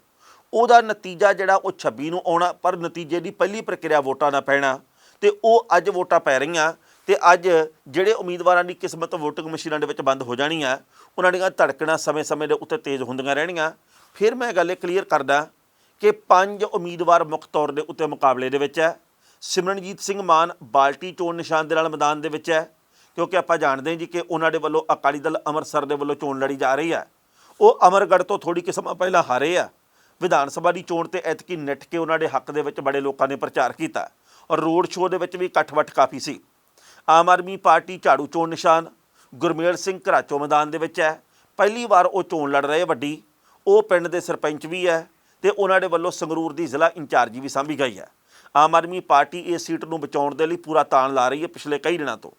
ਉਹਦਾ ਨਤੀਜਾ ਜਿਹੜਾ ਉਹ 26 ਨੂੰ ਆਉਣਾ, ਪਰ ਨਤੀਜੇ ਦੀ ਪਹਿਲੀ ਪ੍ਰਕਿਰਿਆ ਵੋਟਾਂ ਦਾ ਪੈਣਾ ਤੇ ਉਹ ਅੱਜ ਵੋਟਾਂ ਪੈ ਰਹੀਆਂ। ਤੇ ਅੱਜ ਜਿਹੜੇ ਉਮੀਦਵਾਰਾਂ ਦੀ ਕਿਸਮਤ ਵੋਟਿੰਗ ਮਸ਼ੀਨਾਂ ਦੇ ਵਿੱਚ ਬੰਦ ਹੋ ਜਾਣੀ ਆ, ਉਹਨਾਂ ਦੀਆਂ ਧੜਕਣਾਂ ਸਮੇਂ-ਸਮੇਂ ਦੇ ਉੱਤੇ ਤੇਜ਼ ਹੁੰਦੀਆਂ ਰਹਿਣੀਆਂ। ਫਿਰ ਮੈਂ ਗੱਲ ਇਹ ਕਲੀਅਰ ਕਰਦਾ ਕਿ 5 ਉਮੀਦਵਾਰ ਮੁੱਖ ਤੌਰ ਦੇ ਉੱਤੇ ਮੁਕਾਬਲੇ ਦੇ ਵਿੱਚ ਹੈ। ਸਿਮਰਨਜੀਤ ਸਿੰਘ ਮਾਨ ਬਾਲਟੀ ਚੋਣ ਨਿਸ਼ਾਨ ਦੇ ਨਾਲ ਮੈਦਾਨ ਦੇ ਵਿੱਚ ਹੈ, ਕਿਉਂਕਿ ਆਪਾਂ ਜਾਣਦੇ ਹਾਂ ਜੀ ਕਿ ਉਹਨਾਂ ਦੇ ਵੱਲੋਂ ਅਕਾਲੀ ਦਲ ਅੰਮ੍ਰਿਤਸਰ ਦੇ ਵੱਲੋਂ ਚੋਣ ਲੜੀ ਜਾ ਰਹੀ ਹੈ। ਉਹ ਅਮਰਗੜ੍ਹ ਤੋਂ ਥੋੜ੍ਹੀ ਕੁ ਸਮਾਂ ਪਹਿਲਾਂ ਹਾਰੇ ਆ। ਵਿਧਾਨ ਸਭਾ ਦੀ ਚੋਣ ਤੇ ਐਤਕੀ ਨਿੱਠ ਕੇ ਉਹਨਾਂ ਦੇ ਹੱਕ ਦੇ ਵਿੱਚ ਬੜੇ ਲੋਕਾਂ ਨੇ ਪ੍ਰਚਾਰ ਕੀਤਾ ਔਰ ਰੋਡ ਸ਼ੋਅ ਦੇ ਵਿੱਚ ਵੀ ਇਕੱਠ-ਵੱਠ ਕਾਫੀ ਸੀ। ਆਮ ਆਦਮੀ ਪਾਰਟੀ ਝਾੜੂ ਚੋਣ ਨਿਸ਼ਾਨ ਗੁਰਮੇਲ ਸਿੰਘ ਘਰਾਚੋਂ ਮੈਦਾਨ ਦੇ ਵਿੱਚ ਹੈ। ਪਹਿਲੀ ਵਾਰ ਉਹ ਚੋਣ ਲੜ ਰਹੇ ਵੱਡੀ, ਉਹ ਪਿੰਡ ਦੇ ਸਰਪੰਚ ਵੀ ਹੈ ਤੇ ਉਹਨਾਂ ਦੇ ਵੱਲੋਂ ਸੰਗਰੂਰ ਦੀ ਜ਼ਿਲ੍ਹਾ ਇੰਚਾਰਜੀ ਵੀ ਸਾਂਭੀ ਗਈ ਹੈ। ਆਮ ਆਦਮੀ ਪਾਰਟੀ ਇਸ ਸੀਟ ਨੂੰ ਬਚਾਉਣ ਦੇ ਲਈ ਪੂਰਾ ਤਾਣ ਲਾ ਰਹੀ ਹੈ ਪਿਛਲੇ ਕਈ ਦਿਨਾਂ ਤੋਂ।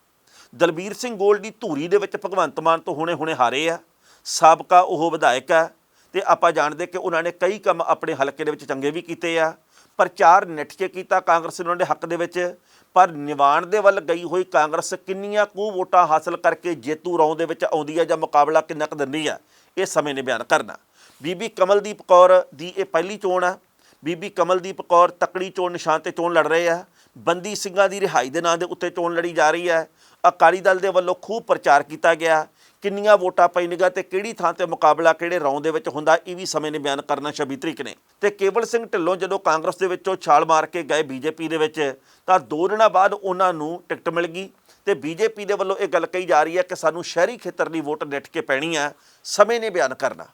ਦਲਬੀਰ ਸਿੰਘ ਗੋਲ ਦੀ ਧੂਰੀ ਦੇ ਵਿੱਚ ਭਗਵੰਤ ਮਾਨ ਤੋਂ ਹੁਣੇ ਹਾਰੇ ਆ। ਸਾਬਕਾ ਉਹ ਵਿਧਾਇਕ ਹੈ ਤੇ ਆਪਾਂ ਜਾਣਦੇ ਕਿ ਉਹਨਾਂ ਨੇ ਕਈ ਕੰਮ ਆਪਣੇ ਹਲਕੇ ਦੇ ਵਿੱਚ ਚੰਗੇ ਵੀ ਕੀਤੇ ਆ। ਪ੍ਰਚਾਰ ਨਿੱਠ ਕੇ ਕੀਤਾ ਕਾਂਗਰਸ ਨੇ ਉਹਨਾਂ ਦੇ ਹੱਕ ਦੇ ਵਿੱਚ, ਪਰ ਨਿਵਾਣ ਦੇ ਵੱਲ ਗਈ ਹੋਈ ਕਾਂਗਰਸ ਕਿੰਨੀਆਂ ਕੁ ਵੋਟਾਂ ਹਾਸਲ ਕਰਕੇ ਜੇਤੂ ਰੌਂ ਦੇ ਵਿੱਚ ਆਉਂਦੀ ਹੈ ਜਾਂ ਮੁਕਾਬਲਾ ਕਿੰਨਾ ਕੁ ਦਿੰਦੀ ਆ, ਇਹ ਸਮੇਂ ਨੇ ਬਿਆਨ ਕਰਨਾ। ਬੀਬੀ ਕਮਲਦੀਪ ਕੌਰ ਦੀ ਇਹ ਪਹਿਲੀ ਚੋਣ ਆ। ਬੀਬੀ ਕਮਲਦੀਪ ਕੌਰ ਤਕੜੀ ਚੋਣ ਨਿਸ਼ਾਨ ਤੇ ਚੋਣ ਲੜ ਰਹੇ ਆ। ਬੰਦੀ ਸਿੰਘਾਂ ਦੀ ਰਿਹਾਈ ਦੇ ਨਾਂ ਦੇ ਉੱਤੇ ਚੋਣ ਲੜੀ ਜਾ ਰਹੀ ਹੈ। ਅਕਾਲੀ ਦਲ ਦੇ ਵੱਲੋਂ ਖੂਬ ਪ੍ਰਚਾਰ ਕੀਤਾ ਗਿਆ, ਕਿੰਨੀਆਂ ਵੋਟਾਂ ਪੈਣਗੀਆਂ ਤੇ ਕਿਹੜੀ ਥਾਂ ਤੇ ਮੁਕਾਬਲਾ ਕਿਹੜੇ ਰੌਂ ਦੇ ਵਿੱਚ ਹੁੰਦਾ, ਇਹ ਵੀ ਸਮੇਂ ਨੇ ਬਿਆਨ ਕਰਨਾ 26 ਤਰੀਕ ਨੇ। ਤੇ ਕੇਵਲ ਸਿੰਘ ਢਿੱਲੋਂ ਜਦੋਂ ਕਾਂਗਰਸ ਦੇ ਵਿੱਚੋਂ ਛਾਲ ਮਾਰ ਕੇ ਗਏ ਬੀਜੇਪੀ ਦੇ ਵਿੱਚ, ਤਾਂ 2 ਦਿਨਾਂ ਬਾਅਦ ਉਹਨਾਂ ਨੂੰ ਟਿਕਟ ਮਿਲ ਗਈ ਤੇ ਬੀਜੇਪੀ ਦੇ ਵੱਲੋਂ ਇਹ ਗੱਲ ਕਹੀ ਜਾ ਰਹੀ ਹੈ ਕਿ ਸਾਨੂੰ ਸ਼ਹਿਰੀ ਖੇਤਰ ਦੀ ਵੋਟ ਨਿੱਠ ਕੇ ਪੈਣੀ ਹੈ, ਸਮੇਂ ਨੇ ਬਿਆਨ ਕਰਨਾ।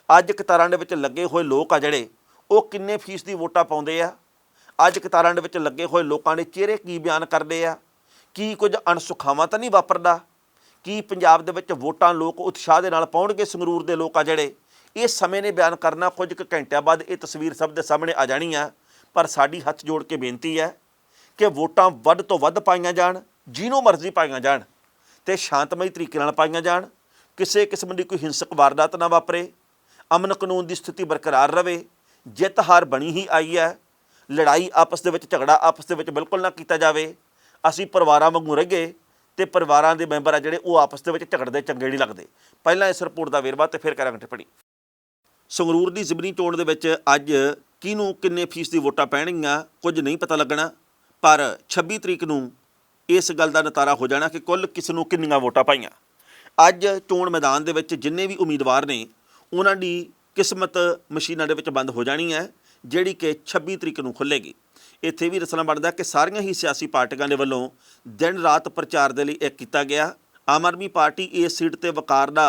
ਅੱਜ ਕਤਾਰਾਂ ਦੇ ਵਿੱਚ ਲੱਗੇ ਹੋਏ ਲੋਕ ਆ ਜਿਹੜੇ, ਉਹ ਕਿੰਨੇ ਫੀਸਦੀ ਵੋਟਾਂ ਪਾਉਂਦੇ ਆ, ਅੱਜ ਕਤਾਰਾਂ ਦੇ ਵਿੱਚ ਲੱਗੇ ਹੋਏ ਲੋਕਾਂ ਦੇ ਚਿਹਰੇ ਕੀ ਬਿਆਨ ਕਰਦੇ ਆ, ਕੀ ਕੁਝ ਅਣਸੁਖਾਵਾਂ ਤਾਂ ਨਹੀਂ ਵਾਪਰਦਾ, ਕੀ ਪੰਜਾਬ ਦੇ ਵਿੱਚ ਵੋਟਾਂ ਲੋਕ ਉਤਸ਼ਾਹ ਦੇ ਨਾਲ ਪਾਉਣਗੇ ਸੰਗਰੂਰ ਦੇ ਲੋਕ ਆ ਜਿਹੜੇ, ਇਹ ਸਮੇਂ ਨੇ ਬਿਆਨ ਕਰਨਾ। ਕੁਝ ਕੁ ਘੰਟਿਆਂ ਬਾਅਦ ਇਹ ਤਸਵੀਰ ਸਭ ਦੇ ਸਾਹਮਣੇ ਆ ਜਾਣੀ ਆ। ਪਰ ਸਾਡੀ ਹੱਥ ਜੋੜ ਕੇ ਬੇਨਤੀ ਹੈ ਕਿ ਵੋਟਾਂ ਵੱਧ ਤੋਂ ਵੱਧ ਪਾਈਆਂ ਜਾਣ, ਜਿਹਨੂੰ ਮਰਜ਼ੀ ਪਾਈਆਂ ਜਾਣ ਤੇ ਸ਼ਾਂਤਮਈ ਤਰੀਕੇ ਨਾਲ ਪਾਈਆਂ ਜਾਣ। ਕਿਸੇ ਕਿਸਮ ਦੀ ਕੋਈ ਹਿੰਸਕ ਵਾਰਦਾਤ ਨਾ ਵਾਪਰੇ, ਅਮਨ ਕਾਨੂੰਨ ਦੀ ਸਥਿਤੀ ਬਰਕਰਾਰ ਰਹੇ। ਜਿੱਤ ਹਾਰ ਬਣੀ ਹੀ ਆਈ ਹੈ, ਲੜਾਈ ਆਪਸ ਦੇ ਵਿੱਚ, ਝਗੜਾ ਆਪਸ ਦੇ ਵਿੱਚ ਬਿਲਕੁਲ ਨਾ ਕੀਤਾ ਜਾਵੇ। ਅਸੀਂ ਪਰਿਵਾਰਾਂ ਵਾਂਗੂ ਰਹੀਏ ਤੇ ਪਰਿਵਾਰਾਂ ਦੇ ਮੈਂਬਰ ਆ ਜਿਹੜੇ ਉਹ ਆਪਸ ਦੇ ਵਿੱਚ ਝਗੜਦੇ ਚੰਗੇ ਨਹੀਂ ਲੱਗਦੇ। ਪਹਿਲਾਂ ਇਸ ਰਿਪੋਰਟ ਦਾ ਵੇਰਵਾ ਤੇ ਫਿਰ ਕਰਾਂਗੇ ਟਿੱਪਣੀ। ਸੰਗਰੂਰ ਦੀ ਜ਼ਿਮਨੀ ਚੋਣ ਦੇ ਵਿੱਚ ਅੱਜ ਕਿਹਨੂੰ ਕਿੰਨੇ ਫੀਸਦੀ ਵੋਟਾਂ ਪੈਣਗੀਆਂ ਕੁਝ ਨਹੀਂ ਪਤਾ ਲੱਗਣਾ, ਪਰ 26 ਤਰੀਕ ਨੂੰ ਇਸ ਗੱਲ ਦਾ ਨਤਾਰਾ ਹੋ ਜਾਣਾ ਕਿ ਕੁੱਲ ਕਿਸ ਨੂੰ ਕਿੰਨੀਆਂ ਵੋਟਾਂ ਪਾਈਆਂ। ਅੱਜ ਚੋਣ ਮੈਦਾਨ ਦੇ ਵਿੱਚ ਜਿੰਨੇ ਵੀ ਉਮੀਦਵਾਰ ਨੇ ਉਹਨਾਂ ਦੀ ਕਿਸਮਤ ਮਸ਼ੀਨਾਂ ਦੇ ਵਿੱਚ ਬੰਦ ਹੋ ਜਾਣੀ ਹੈ, ਜਿਹੜੀ ਕਿ 26 ਤਰੀਕ ਨੂੰ ਖੁੱਲ੍ਹੇਗੀ। ਇੱਥੇ ਵੀ ਦੱਸਣਾ ਬਣਦਾ ਕਿ ਸਾਰੀਆਂ ਹੀ ਸਿਆਸੀ ਪਾਰਟੀਆਂ ਦੇ ਵੱਲੋਂ ਦਿਨ ਰਾਤ ਪ੍ਰਚਾਰ ਦੇ ਲਈ ਇਹ ਕੀਤਾ ਗਿਆ। ਆਮ ਆਦਮੀ ਪਾਰਟੀ ਇਸ ਸੀਟ ਤੇ ਵਕਾਰ ਦਾ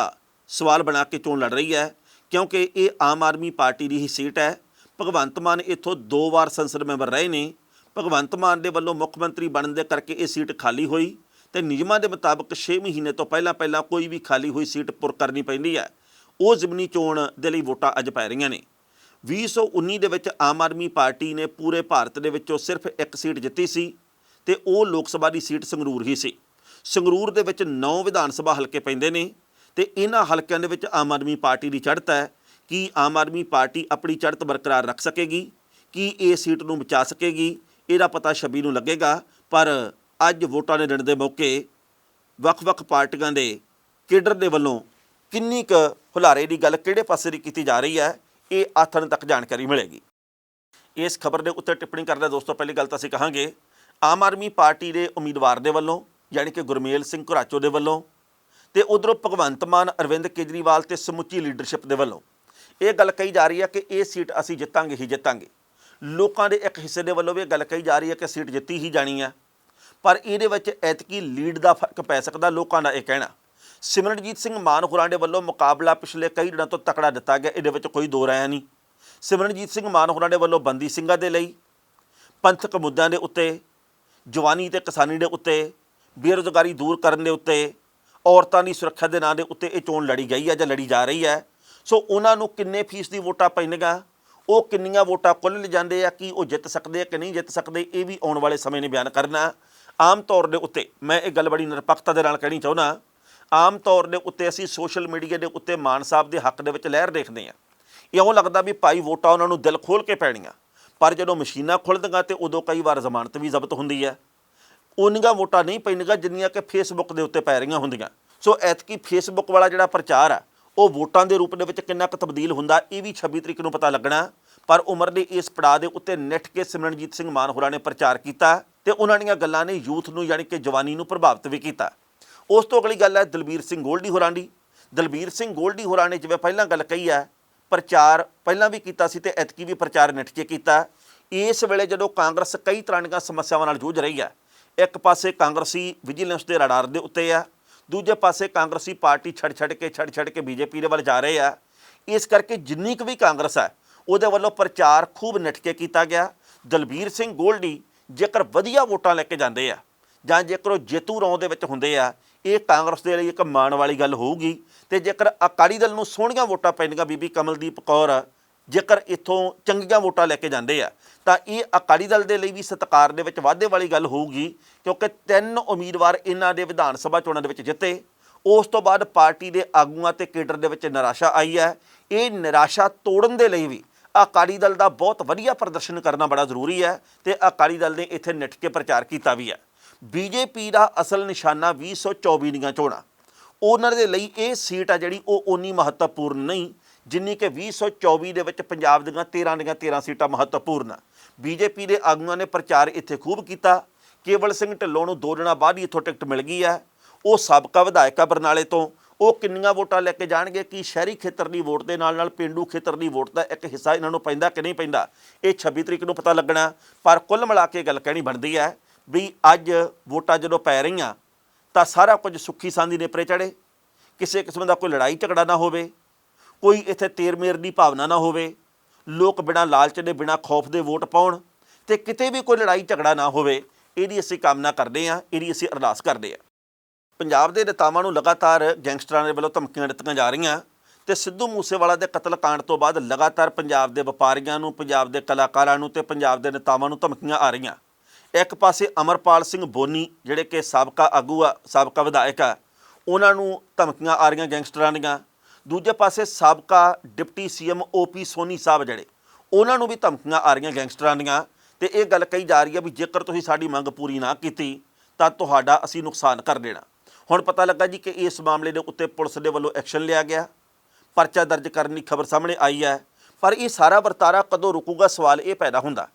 ਸਵਾਲ ਬਣਾ ਕੇ ਚੋਣ ਲੜ ਰਹੀ ਹੈ, ਕਿਉਂਕਿ ਇਹ ਆਮ ਆਦਮੀ ਪਾਰਟੀ ਦੀ ਹੀ ਸੀਟ ਹੈ। ਭਗਵੰਤ ਮਾਨ ਇੱਥੋਂ 2 ਵਾਰ ਸੰਸਦ ਮੈਂਬਰ ਰਹੇ ਨੇ। ਭਗਵੰਤ ਮਾਨ ਦੇ ਵੱਲੋਂ ਮੁੱਖ ਮੰਤਰੀ ਬਣਨ ਦੇ ਕਰਕੇ ਇਹ ਸੀਟ ਖਾਲੀ ਹੋਈ ਤੇ ਨਿਯਮਾਂ ਦੇ ਮੁਤਾਬਕ 6 ਮਹੀਨੇ ਤੋਂ ਪਹਿਲਾਂ ਕੋਈ ਵੀ ਖਾਲੀ ਹੋਈ ਸੀਟ ਪੁਰ ਕਰਨੀ ਪੈਂਦੀ ਹੈ। ਉਹ ਜ਼ਿਮਨੀ ਚੋਣ ਦੇ ਲਈ ਵੋਟਾਂ ਅੱਜ ਪੈ ਰਹੀਆਂ ਨੇ। 2019 ਦੇ ਵਿੱਚ ਆਮ ਆਦਮੀ ਪਾਰਟੀ ਨੇ ਪੂਰੇ ਭਾਰਤ ਦੇ ਵਿੱਚੋਂ ਸਿਰਫ 1 ਸੀਟ ਜਿੱਤੀ ਸੀ ਤੇ ਉਹ ਲੋਕ ਸਭਾ ਦੀ ਸੀਟ ਸੰਗਰੂਰ ਹੀ ਸੀ। ਸੰਗਰੂਰ ਦੇ ਵਿੱਚ 9 ਵਿਧਾਨ ਸਭਾ ਹਲਕੇ ਪੈਂਦੇ ਨੇ ਤੇ ਇਹਨਾਂ ਹਲਕਿਆਂ ਦੇ ਵਿੱਚ ਆਮ ਆਦਮੀ ਪਾਰਟੀ ਦੀ ਚੜ੍ਹਤ ਹੈ। कि आम आदमी पार्टी अपनी चढ़त बरकरार रख सकेगी, कि ये सीट ਨੂੰ ਬਚਾ ਸਕੇਗੀ, ਇਹਦਾ ਪਤਾ 26 ਨੂੰ ਲੱਗੇਗਾ। ਪਰ ਅੱਜ ਵੋਟਾਂ ਦੇ ਦਿਨ ਦੇ ਮੌਕੇ ਵੱਖ-ਵੱਖ ਪਾਰਟੀਆਂ ਦੇ ਕੇਡਰ ਦੇ ਵੱਲੋਂ ਕਿੰਨੀ ਕੁ ਹੁਲਾਰੇ ਦੀ ਗੱਲ ਕਿਹੜੇ ਪਾਸੇ ਦੀ ਕੀਤੀ ਜਾ ਰਹੀ ਹੈ, ਇਹ ਆਥਣ ਤੱਕ ਜਾਣਕਾਰੀ ਮਿਲੇਗੀ। ਇਸ ਖਬਰ ਦੇ ਉੱਤੇ ਟਿੱਪਣੀ ਕਰਦਾ ਦੋਸਤੋ, ਪਹਿਲੀ ਗੱਲ ਤਾਂ ਅਸੀਂ ਕਹਾਂਗੇ ਆਮ ਆਦਮੀ ਪਾਰਟੀ ਦੇ ਉਮੀਦਵਾਰ ਦੇ ਵੱਲੋਂ ਯਾਨੀ ਕਿ ਗੁਰਮੇਲ ਸਿੰਘ ਘੁਰਾਚੋ ਦੇ ਵੱਲੋਂ ਤੇ ਉਧਰੋਂ ਭਗਵੰਤ ਮਾਨ, ਅਰਵਿੰਦ ਕੇਜਰੀਵਾਲ ਤੇ ਸਮੁੱਚੀ ਲੀਡਰਸ਼ਿਪ ਦੇ ਵੱਲੋਂ ਇਹ ਗੱਲ ਕਹੀ ਜਾ ਰਹੀ ਹੈ ਕਿ ਇਹ ਸੀਟ ਅਸੀਂ ਜਿੱਤਾਂਗੇ ਹੀ ਜਿੱਤਾਂਗੇ। ਲੋਕਾਂ ਦੇ ਇੱਕ ਹਿੱਸੇ ਦੇ ਵੱਲੋਂ ਵੀ ਇਹ ਗੱਲ ਕਹੀ ਜਾ ਰਹੀ ਹੈ ਕਿ ਸੀਟ ਜਿੱਤੀ ਹੀ ਜਾਣੀ ਹੈ। ਪਰ ਇਹਦੇ ਵਿੱਚ ਐਤਕੀ ਲੀਡ ਦਾ ਫਰਕ ਪੈ ਸਕਦਾ, ਲੋਕਾਂ ਦਾ ਇਹ ਕਹਿਣਾ। ਸਿਮਰਨਜੀਤ ਸਿੰਘ ਮਾਨ ਹੋਰਾਂ ਦੇ ਵੱਲੋਂ ਮੁਕਾਬਲਾ ਪਿਛਲੇ ਕਈ ਦਿਨਾਂ ਤੋਂ ਤਕੜਾ ਦਿੱਤਾ ਗਿਆ, ਇਹਦੇ ਵਿੱਚ ਕੋਈ ਦੋ ਰਾਇ ਨਹੀਂ। ਸਿਮਰਨਜੀਤ ਸਿੰਘ ਮਾਨ ਹੋਰਾਂ ਦੇ ਵੱਲੋਂ ਬੰਦੀ ਸਿੰਘਾਂ ਦੇ ਲਈ, ਪੰਥਕ ਮੁੱਦਿਆਂ ਦੇ ਉੱਤੇ, ਜਵਾਨੀ ਤੇ ਕਿਸਾਨੀ ਦੇ ਉੱਤੇ, ਬੇਰੁਜ਼ਗਾਰੀ ਦੂਰ ਕਰਨ ਦੇ ਉੱਤੇ, ਔਰਤਾਂ ਦੀ ਸੁਰੱਖਿਆ ਦੇ ਨਾਂ ਦੇ ਉੱਤੇ ਇਹ ਚੋਣ ਲੜੀ ਗਈ ਹੈ ਜਾਂ ਲੜੀ ਜਾ ਰਹੀ ਹੈ। ਸੋ ਉਹਨਾਂ ਨੂੰ ਕਿੰਨੇ ਫੀਸਦੀ ਵੋਟਾਂ ਪੈਣਗੀਆਂ, ਉਹ ਕਿੰਨੀਆਂ ਵੋਟਾਂ ਕੁੱਲ ਲਿਜਾਂਦੇ ਆ, ਕਿ ਉਹ ਜਿੱਤ ਸਕਦੇ ਆ ਕਿ ਨਹੀਂ ਜਿੱਤ ਸਕਦੇ, ਇਹ ਵੀ ਆਉਣ ਵਾਲੇ ਸਮੇਂ ਨੇ ਬਿਆਨ ਕਰਨਾ। ਆਮ ਤੌਰ ਦੇ ਉੱਤੇ ਮੈਂ ਇਹ ਗੱਲ ਬੜੀ ਨਿਰਪੱਖਤਾ ਦੇ ਨਾਲ ਕਹਿਣੀ ਚਾਹੁੰਦਾ, ਆਮ ਤੌਰ ਦੇ ਉੱਤੇ ਅਸੀਂ ਸੋਸ਼ਲ ਮੀਡੀਆ ਦੇ ਉੱਤੇ ਮਾਨ ਸਾਹਿਬ ਦੇ ਹੱਕ ਦੇ ਵਿੱਚ ਲਹਿਰ ਦੇਖਦੇ ਹਾਂ। ਇਉਂ ਲੱਗਦਾ ਵੀ ਭਾਈ ਵੋਟਾਂ ਉਹਨਾਂ ਨੂੰ ਦਿਲ ਖੋਲ੍ਹ ਕੇ ਪੈਣੀਆਂ, ਪਰ ਜਦੋਂ ਮਸ਼ੀਨਾਂ ਖੁੱਲ੍ਹਦੀਆਂ ਤੇ ਉਦੋਂ ਕਈ ਵਾਰ ਜ਼ਮਾਨਤ ਵੀ ਜ਼ਬਤ ਹੁੰਦੀ ਹੈ। ਉਨੀਆਂ ਵੋਟਾਂ ਨਹੀਂ ਪੈਣੀਆਂ ਜਿੰਨੀਆਂ ਕਿ ਫੇਸਬੁੱਕ ਦੇ ਉੱਤੇ ਪੈ ਰਹੀਆਂ ਹੁੰਦੀਆਂ। ਸੋ ਐਤਕੀ ਫੇਸਬੁੱਕ ਵਾਲਾ ਜਿਹੜਾ ਪ੍ਰਚਾਰ ਆ ਉਹ ਵੋਟਾਂ ਦੇ ਰੂਪ ਦੇ ਵਿੱਚ ਕਿੰਨਾ ਕੁ ਤਬਦੀਲ ਹੁੰਦਾ, ਇਹ ਵੀ 26 ਤਰੀਕ ਨੂੰ ਪਤਾ ਲੱਗਣਾ। ਪਰ ਉਮਰ ਦੇ ਇਸ ਪੜਾਅ ਦੇ ਉੱਤੇ ਨਿੱਠ ਕੇ ਸਿਮਰਨਜੀਤ ਸਿੰਘ ਮਾਨ ਹੋਰਾਂ ਨੇ ਪ੍ਰਚਾਰ ਕੀਤਾ ਤੇ ਉਹਨਾਂ ਦੀਆਂ ਗੱਲਾਂ ਨੇ ਯੂਥ ਨੂੰ ਯਾਨੀ ਕਿ ਜਵਾਨੀ ਨੂੰ ਪ੍ਰਭਾਵਿਤ ਵੀ ਕੀਤਾ। ਉਸ ਤੋਂ ਅਗਲੀ ਗੱਲ ਹੈ ਦਲਬੀਰ ਸਿੰਘ ਗੋਲਡੀ ਹੋਰਾਂ ਦੀ। ਦਲਬੀਰ ਸਿੰਘ ਗੋਲਡੀ ਹੋਰਾਂ ਨੇ ਜਿਵੇਂ ਪਹਿਲਾਂ ਗੱਲ ਕਹੀ ਹੈ, ਪ੍ਰਚਾਰ ਪਹਿਲਾਂ ਵੀ ਕੀਤਾ ਸੀ ਤੇ ਐਤਕੀ ਵੀ ਪ੍ਰਚਾਰ ਨਿੱਠ ਕੇ ਕੀਤਾ। ਇਸ ਵੇਲੇ ਜਦੋਂ ਕਾਂਗਰਸ ਕਈ ਤਰ੍ਹਾਂ ਦੀਆਂ ਸਮੱਸਿਆਵਾਂ ਨਾਲ ਜੂਝ ਰਹੀ ਹੈ, ਇੱਕ ਪਾਸੇ ਕਾਂਗਰਸੀ ਵਿਜੀਲੈਂਸ ਦੇ ਰਡਾਰ ਦੇ ਉੱਤੇ ਆ, ਦੂਜੇ ਪਾਸੇ ਕਾਂਗਰਸੀ ਪਾਰਟੀ ਛੱਡ ਕੇ ਬੀਜੇਪੀ ਦੇ ਵੱਲ ਜਾ ਰਹੇ ਆ। ਇਸ ਕਰਕੇ ਜਿੰਨੀ ਕੁ ਵੀ ਕਾਂਗਰਸ ਹੈ ਉਹਦੇ ਵੱਲੋਂ ਪ੍ਰਚਾਰ ਖੂਬ ਨਿੱਠ ਕੇ ਕੀਤਾ ਗਿਆ। ਦਲਬੀਰ ਸਿੰਘ ਗੋਲਡੀ ਜੇਕਰ ਵਧੀਆ ਵੋਟਾਂ ਲੈ ਕੇ ਜਾਂਦੇ ਆ ਜਾਂ ਜੇਕਰ ਉਹ ਜੇਤੂ ਰੌਂ ਦੇ ਵਿੱਚ ਹੁੰਦੇ ਆ, ਇਹ ਕਾਂਗਰਸ ਦੇ ਲਈ ਇੱਕ ਮਾਣ ਵਾਲੀ ਗੱਲ ਹੋਊਗੀ। ਤੇ ਜੇਕਰ ਅਕਾਲੀ ਦਲ ਨੂੰ ਸੋਹਣੀਆਂ ਵੋਟਾਂ ਪੈਂਦੀਆਂ, ਬੀਬੀ ਕਮਲਦੀਪ ਕੌਰ ਜੇਕਰ ਇੱਥੋਂ ਚੰਗੀਆਂ ਵੋਟਾਂ ਲੈ ਕੇ ਜਾਂਦੇ ਆ, ਤਾਂ ਇਹ ਅਕਾਲੀ ਦਲ ਦੇ ਲਈ ਵੀ ਸਤਿਕਾਰ ਦੇ ਵਿੱਚ ਵਾਧੇ ਵਾਲੀ ਗੱਲ ਹੋਊਗੀ, ਕਿਉਂਕਿ 3 ਉਮੀਦਵਾਰ ਇਹਨਾਂ ਦੇ ਵਿਧਾਨ ਸਭਾ ਚੋਣਾਂ ਦੇ ਵਿੱਚ ਜਿੱਤੇ। ਉਸ ਤੋਂ ਬਾਅਦ ਪਾਰਟੀ ਦੇ ਆਗੂਆਂ ਤੇ ਕੇਡਰ ਦੇ ਵਿੱਚ ਨਿਰਾਸ਼ਾ ਆਈ ਹੈ। ਇਹ ਨਿਰਾਸ਼ਾ ਤੋੜਨ ਦੇ ਲਈ ਵੀ ਅਕਾਲੀ ਦਲ ਦਾ ਬਹੁਤ ਵਧੀਆ ਪ੍ਰਦਰਸ਼ਨ ਕਰਨਾ ਬੜਾ ਜ਼ਰੂਰੀ ਹੈ ਤੇ ਅਕਾਲੀ ਦਲ ਨੇ ਇੱਥੇ ਨਿੱਠ ਕੇ ਪ੍ਰਚਾਰ ਕੀਤਾ ਵੀ ਹੈ। ਬੀਜੇਪੀ ਦਾ ਅਸਲ ਨਿਸ਼ਾਨਾ 2024 ਦੀਆਂ ਚੋਣਾਂ, ਉਹਨਾਂ ਦੇ ਲਈ ਇਹ ਸੀਟ ਆ ਜਿਹੜੀ ਉਹ ਓਨੀ ਮਹੱਤਵਪੂਰਨ ਨਹੀਂ ਜਿੰਨੀ ਕਿ 2024 ਦੇ ਵਿੱਚ ਪੰਜਾਬ ਦੀਆਂ 13 ਸੀਟਾਂ ਮਹੱਤਵਪੂਰਨ ਆ। ਬੀਜੇਪੀ ਦੇ ਆਗੂਆਂ ਨੇ ਪ੍ਰਚਾਰ ਇੱਥੇ ਖੂਬ ਕੀਤਾ। ਕੇਵਲ ਸਿੰਘ ਢਿੱਲੋਂ ਨੂੰ 2 ਦਿਨਾਂ ਬਾਅਦ ਹੀ ਇੱਥੋਂ ਟਿਕਟ ਮਿਲ ਗਈ ਹੈ। ਉਹ ਸਾਬਕਾ ਵਿਧਾਇਕ ਆ ਬਰਨਾਲੇ ਤੋਂ, ਉਹ ਕਿੰਨੀਆਂ ਵੋਟਾਂ ਲੈ ਕੇ ਜਾਣਗੇ, ਕਿ ਸ਼ਹਿਰੀ ਖੇਤਰ ਦੀ ਵੋਟ ਦੇ ਨਾਲ ਪੇਂਡੂ ਖੇਤਰ ਦੀ ਵੋਟ ਦਾ ਇੱਕ ਹਿੱਸਾ ਇਹਨਾਂ ਨੂੰ ਪੈਂਦਾ ਕਿ ਨਹੀਂ ਪੈਂਦਾ, ਇਹ 26 ਤਰੀਕ ਨੂੰ ਪਤਾ ਲੱਗਣਾ। ਪਰ ਕੁੱਲ ਮਿਲਾ ਕੇ ਗੱਲ ਕਹਿਣੀ ਬਣਦੀ ਹੈ ਵੀ ਅੱਜ ਵੋਟਾਂ ਜਦੋਂ ਪੈ ਰਹੀਆਂ ਤਾਂ ਸਾਰਾ ਕੁਝ ਸੁੱਖੀ ਸਾਂਦੀ ਨੇਪਰੇ ਚੜ੍ਹੇ, ਕਿਸੇ ਕਿਸਮ ਦਾ ਕੋਈ ਲੜਾਈ ਝਗੜਾ ਨਾ ਹੋਵੇ, ਕੋਈ ਇੱਥੇ ਤੇਰ ਮੇਰ ਦੀ ਭਾਵਨਾ ਨਾ ਹੋਵੇ, ਲੋਕ ਬਿਨਾਂ ਲਾਲਚ ਦੇ ਬਿਨਾਂ ਖੌਫ ਦੇ ਵੋਟ ਪਾਉਣ ਤੇ ਕਿਤੇ ਵੀ ਕੋਈ ਲੜਾਈ ਝਗੜਾ ਨਾ ਹੋਵੇ, ਇਹਦੀ ਅਸੀਂ ਕਾਮਨਾ ਕਰਦੇ ਹਾਂ, ਇਹਦੀ ਅਸੀਂ ਅਰਦਾਸ ਕਰਦੇ ਹਾਂ। ਪੰਜਾਬ ਦੇ ਨੇਤਾਵਾਂ ਨੂੰ ਲਗਾਤਾਰ ਗੈਂਗਸਟਰਾਂ ਦੇ ਵੱਲੋਂ ਧਮਕੀਆਂ ਦਿੱਤੀਆਂ ਜਾ ਰਹੀਆਂ ਤੇ ਸਿੱਧੂ ਮੂਸੇਵਾਲਾ ਦੇ ਕਤਲ ਕਾਂਡ ਤੋਂ ਬਾਅਦ ਲਗਾਤਾਰ ਪੰਜਾਬ ਦੇ ਵਪਾਰੀਆਂ ਨੂੰ, ਪੰਜਾਬ ਦੇ ਕਲਾਕਾਰਾਂ ਨੂੰ ਤੇ ਪੰਜਾਬ ਦੇ ਨੇਤਾਵਾਂ ਨੂੰ ਧਮਕੀਆਂ ਆ ਰਹੀਆਂ। ਇੱਕ ਪਾਸੇ ਅਮਰਪਾਲ ਸਿੰਘ ਬੋਨੀ ਜਿਹੜੇ ਕਿ ਸਾਬਕਾ ਆਗੂ ਆ, ਸਾਬਕਾ ਵਿਧਾਇਕ ਆ, ਉਹਨਾਂ ਨੂੰ ਧਮਕੀਆਂ ਆ ਰਹੀਆਂ ਗੈਂਗਸਟਰਾਂ ਦੀਆਂ। ਦੂਜੇ ਪਾਸੇ ਸਾਬਕਾ ਡਿਪਟੀ ਸੀਐਮ ਓਪੀ ਸੋਨੀ ਸਾਹਿਬ ਜਿਹੜੇ, ਉਹਨਾਂ ਨੂੰ ਵੀ ਧਮਕੀਆਂ ਆ ਰਹੀਆਂ ਗੈਂਗਸਟਰਾਂ ਦੀਆਂ। ਤੇ ਇਹ ਗੱਲ ਕਹੀ ਜਾ ਰਹੀ ਹੈ ਵੀ ਜੇਕਰ ਤੁਸੀਂ ਸਾਡੀ ਮੰਗ ਪੂਰੀ ਨਾ ਕੀਤੀ ਤਾਂ ਤੁਹਾਡਾ ਅਸੀਂ ਨੁਕਸਾਨ ਕਰ ਦੇਣਾ। ਹੁਣ ਪਤਾ ਲੱਗਾ ਜੀ ਕਿ ਇਸ ਮਾਮਲੇ ਦੇ ਉੱਤੇ ਪੁਲਿਸ ਦੇ ਵੱਲੋਂ ਐਕਸ਼ਨ ਲਿਆ ਗਿਆ, ਪਰਚਾ ਦਰਜ ਕਰਨ ਦੀ ਖਬਰ ਸਾਹਮਣੇ ਆਈ ਹੈ। ਪਰ ਇਹ ਸਾਰਾ ਵਰਤਾਰਾ ਕਦੋਂ ਰੁਕੂਗਾ, ਸਵਾਲ ਇਹ ਪੈਦਾ ਹੁੰਦਾ।